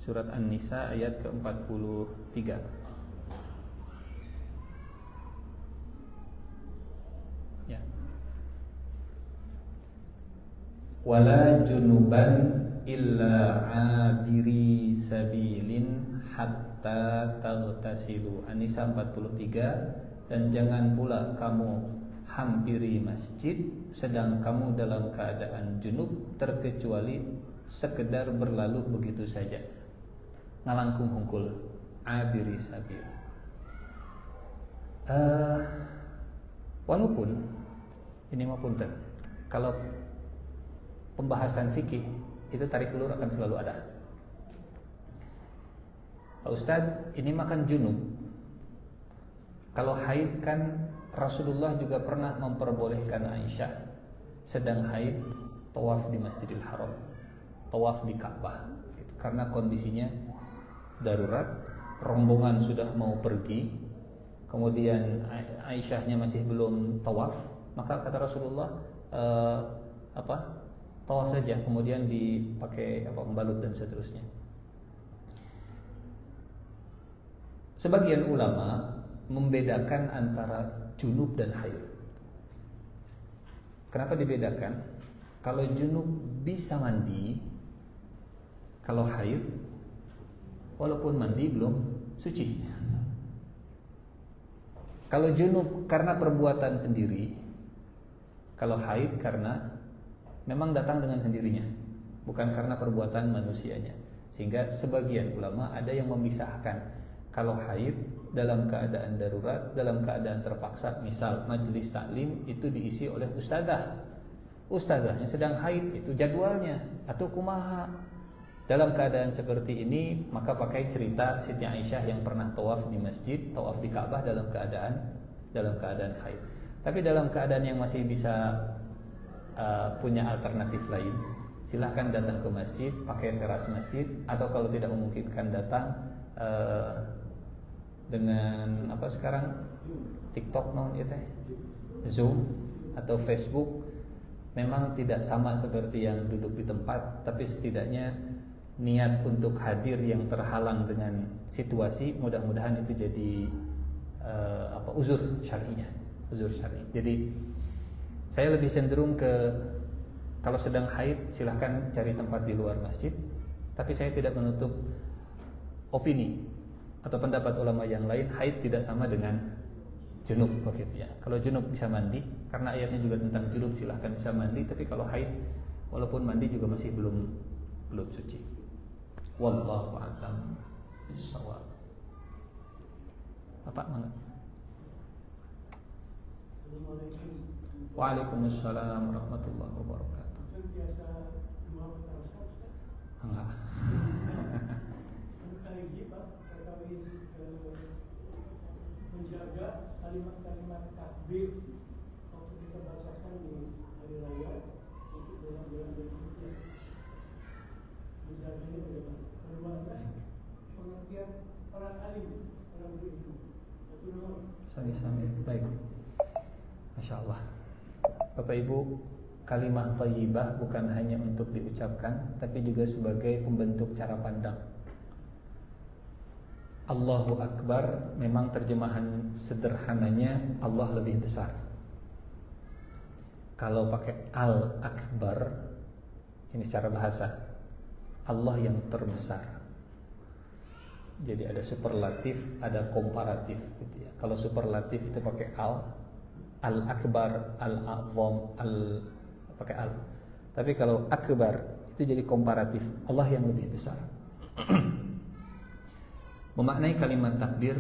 Speaker 3: surat An-Nisa ayat ke-43. Wala junuban illa abiri sabilin hatta taghtasilu. An-Nisa 43. Dan jangan pula kamu hampiri masjid sedang kamu dalam keadaan junub, terkecuali sekedar berlalu begitu saja, ngalangkung hungkul, abiri sabil. Walaupun ini mah punten, kalau pembahasan fikih itu tarik ulur akan selalu ada. Pak Ustadz, ini makan junub. Kalau haid kan Rasulullah juga pernah memperbolehkan Aisyah sedang haid tawaf di Masjidil Haram, tawaf di Ka'bah, gitu. Karena kondisinya darurat, rombongan sudah mau pergi, kemudian Aisyahnya masih belum tawaf, maka kata Rasulullah tawaf saja, kemudian dipakai membalut dan seterusnya. Sebagian ulama membedakan antara junub dan haid. Kenapa dibedakan? Kalau junub bisa mandi, kalau haid walaupun mandi belum suci. Kalau junub karena perbuatan sendiri, kalau haid karena memang datang dengan sendirinya, bukan karena perbuatan manusianya. Sehingga sebagian ulama ada yang memisahkan, kalau haid dalam keadaan darurat, dalam keadaan terpaksa, misal majelis taklim itu diisi oleh ustazahnya sedang haid, itu jadwalnya atau kumaha. Dalam keadaan seperti ini, maka pakai cerita Siti Aisyah yang pernah tawaf di masjid, tawaf di Ka'bah dalam keadaan haid. Tapi dalam keadaan yang masih bisa punya alternatif lain, silahkan datang ke masjid, pakai teras masjid, atau kalau tidak memungkinkan datang dengan sekarang TikTok Zoom atau Facebook. Memang tidak sama seperti yang duduk di tempat, tapi setidaknya niat untuk hadir yang terhalang dengan situasi, mudah-mudahan itu jadi uzur syar'inya. Jadi saya lebih cenderung ke kalau sedang haid silahkan cari tempat di luar masjid, tapi saya tidak menutup opini atau pendapat ulama yang lain, haid tidak sama dengan junub, begitu ya. Kalau junub bisa mandi, karena ayatnya juga tentang junub, silahkan bisa mandi. Tapi kalau haid, walaupun mandi juga masih belum suci. Wallahu a'lam bishawab. Bapak mangga. Waalaikumsalam warahmatullahi wabarakatuh. Enggak.
Speaker 4: Menjaga kalimat-kalimat takbir waktu kita bacakan di hari raya untuk bulan-bulan berikutnya. Menjaganya bagaimana? Bagaimana pengertian orang alim, orang berilmu.
Speaker 3: Sami-sami. Baik. Masya Allah. Bapak Ibu, kalimah thayyibah bukan hanya untuk diucapkan, tapi juga sebagai pembentuk cara pandang. Allahu Akbar memang terjemahan sederhananya Allah lebih besar. Kalau pakai Al-Akbar, ini secara bahasa, Allah yang terbesar. Jadi ada superlatif, ada komparatif gitu ya. Kalau superlatif itu pakai Al-Akbar, Al-A'zam, pakai Al. Tapi kalau Akbar itu jadi komparatif, Allah yang lebih besar. Memaknai kalimat takbir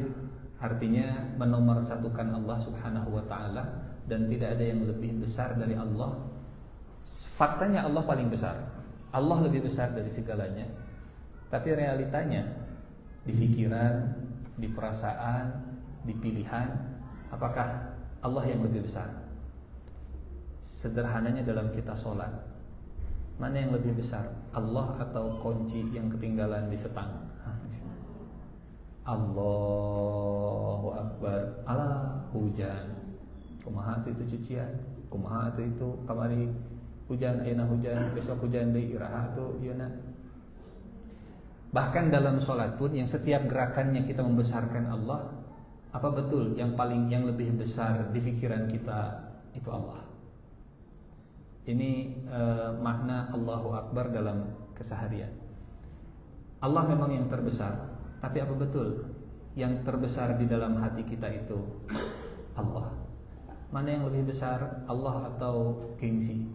Speaker 3: artinya menomorsatukan Allah Subhanahu wa taala dan tidak ada yang lebih besar dari Allah. Faktanya Allah paling besar. Allah lebih besar dari segalanya. Tapi realitanya di pikiran, di perasaan, di pilihan, apakah Allah yang lebih besar? Sederhananya dalam kita sholat, mana yang lebih besar? Allah atau kunci yang ketinggalan di setang? Allahu Akbar. Alah hujan. Kumaha itu cucian. Kumaha itu kamari hujan, ayeuna hujan, besok hujan deui iraha atuh yeuna. Bahkan dalam sholat pun yang setiap gerakannya kita membesarkan Allah, apa betul yang lebih besar di pikiran kita itu Allah? Ini makna Allahu Akbar dalam keseharian. Allah memang yang terbesar. Tapi apa betul yang terbesar di dalam hati kita itu Allah? Mana yang lebih besar, Allah atau gengsi?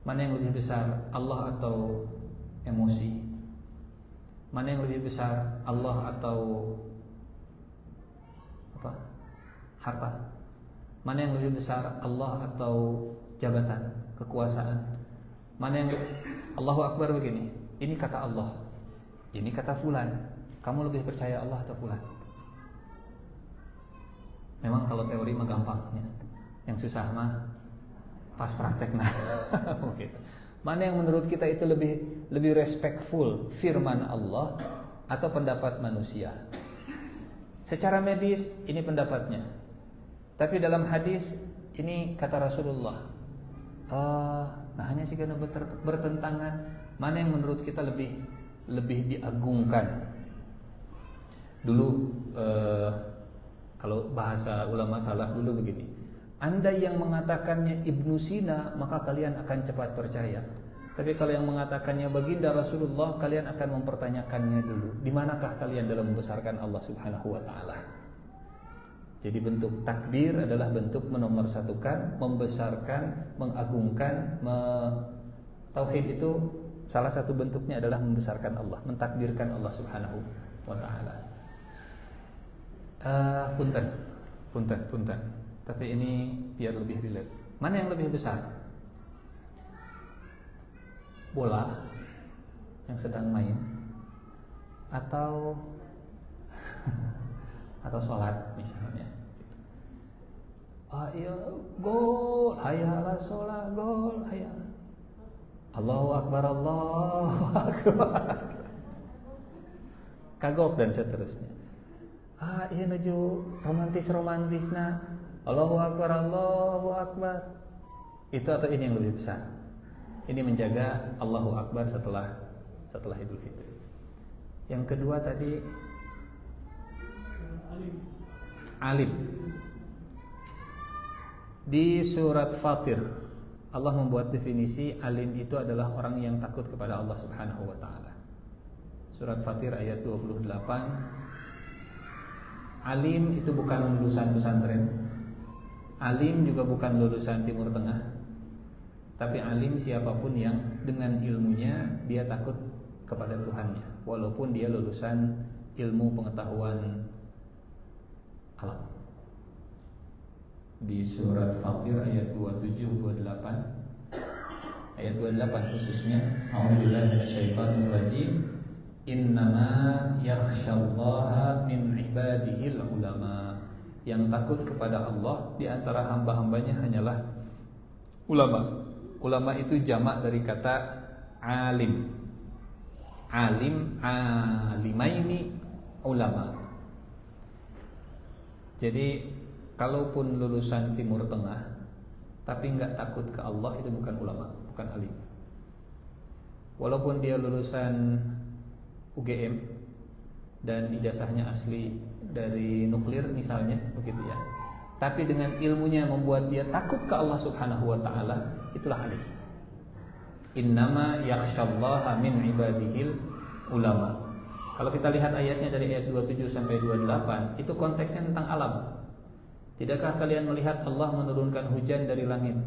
Speaker 3: Mana yang lebih besar, Allah atau emosi? Mana yang lebih besar, Allah atau harta? Mana yang lebih besar, Allah atau jabatan, kekuasaan? Mana yang Allahu Akbar begini? Ini kata Allah. Ini kata fulan. Kamu lebih percaya Allah atau fulan? Memang kalau teori mah gampang ya. Yang susah mah pas praktek nah. Gitu. Mana yang menurut kita itu lebih respectful, firman Allah atau pendapat manusia? Secara medis ini pendapatnya. Tapi dalam hadis ini kata Rasulullah. Nah hanya sih karena bertentangan. Mana yang menurut kita lebih diagungkan? Dulu kalau bahasa ulama salaf dulu begini, Anda yang mengatakannya Ibnu Sina maka kalian akan cepat percaya. Tapi kalau yang mengatakannya baginda Rasulullah, kalian akan mempertanyakannya dulu. Di manakah kalian dalam membesarkan Allah Subhanahu wa taala? Jadi bentuk takbir adalah bentuk menomorsatukan, membesarkan, mengagungkan. Tauhid itu salah satu bentuknya adalah membesarkan Allah, mentakbirkan Allah Subhanahu wa taala. Punten. Tapi ini biar lebih relate. Mana yang lebih besar? Bola yang sedang main atau sholat misalnya. Iya, gol, hayya 'alas sholat, gol, hayya. Allahu Akbar, Allahu Akbar. Kagok dan seterusnya. Iya nuju romantis-romantisna. Allahu Akbar, Allahu Akbar. Itu atau ini yang lebih besar? Ini menjaga Allahu Akbar setelah Idul Fitri. Yang kedua tadi alim. Di surat Fatir Allah membuat definisi alim itu adalah orang yang takut kepada Allah Subhanahu wa taala. Surat Fatir ayat 28. Alim itu bukan lulusan pesantren. Alim juga bukan lulusan Timur Tengah. Tapi alim siapapun yang dengan ilmunya dia takut kepada Tuhannya, walaupun dia lulusan ilmu pengetahuan alam. Di surat Fatir ayat 27-28, ayat 28 khususnya, a'udzubillahi minasyaitonir rajim, innama yakhsyallaha min ibadihil ulama. Yang takut kepada Allah di antara hamba-hambanya hanyalah ulama. Ulama itu jamak dari kata alim. Alim, alimaini, ulama. Jadi kalaupun lulusan Timur Tengah tapi enggak takut ke Allah, itu bukan ulama, bukan alim. Walaupun dia lulusan UGM dan ijazahnya asli dari nuklir misalnya, begitu ya, tapi dengan ilmunya membuat dia takut ke Allah Subhanahu wa taala, itulah alim. Innama yakhsyallaha min ibadihil ulama. Kalau kita lihat ayatnya dari ayat 27 sampai 28, itu konteksnya tentang alam. Tidakkah kalian melihat Allah menurunkan hujan dari langit,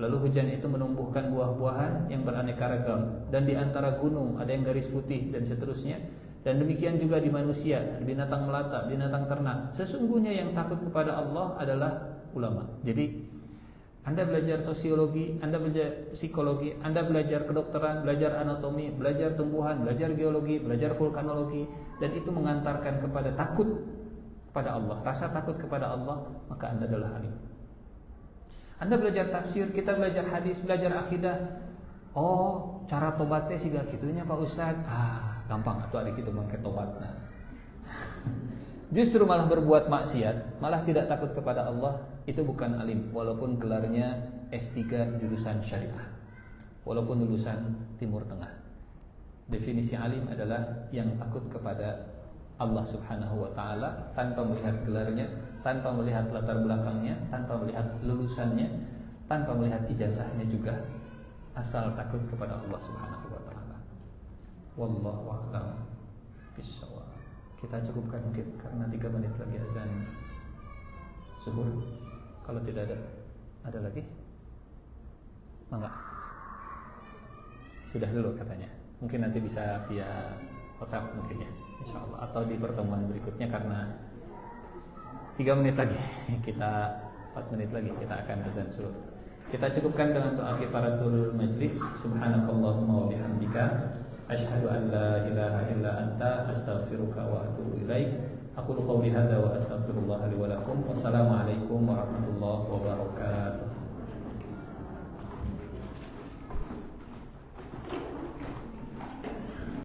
Speaker 3: lalu hujan itu menumbuhkan buah-buahan yang beraneka ragam, dan di antara gunung ada yang garis putih, dan seterusnya. Dan demikian juga di manusia, binatang melata, binatang ternak. Sesungguhnya yang takut kepada Allah adalah ulama. Jadi Anda belajar sosiologi, Anda belajar psikologi, Anda belajar kedokteran, belajar anatomi, belajar tumbuhan, belajar geologi, belajar vulkanologi, dan itu mengantarkan kepada takut kepada Allah, rasa takut kepada Allah, maka Anda adalah alim. Anda belajar tafsir, kita belajar hadis, belajar akidah. Oh, cara tobatnya sih gak gitunya Pak Ustaz. Gampang atau adik itu mangke tobatna. Justru malah berbuat maksiat, malah tidak takut kepada Allah, itu bukan alim, walaupun gelarnya S3 jurusan syariah, walaupun lulusan Timur Tengah. Definisi alim adalah yang takut kepada Allah Subhanahu wa taala tanpa melihat gelarnya, tanpa melihat latar belakangnya, tanpa melihat lulusannya, tanpa melihat ijazahnya juga, asal takut kepada Allah Subhanahu wa taala. Wallahu a'lam bishawab. Kita cukupkan mungkin karena 3 menit lagi azan subuh. Kalau tidak ada lagi? Mangga. Sudah dulu katanya. Mungkin nanti bisa via WhatsApp mungkin ya, insyaallah, atau di pertemuan berikutnya karena 3 menit lagi kita 4 menit lagi kita akan azan subuh. Kita cukupkan dengan doa kifaratul majlis. Subhanakallahumma wa bihamdika asyhadu an la ilaha illa anta astaghfiruka wa atubu ilaik. Aqulu qawli hadza wa astaghfirullah li wa lakum. Wassalamualaikum warahmatullahi wabarakatuh.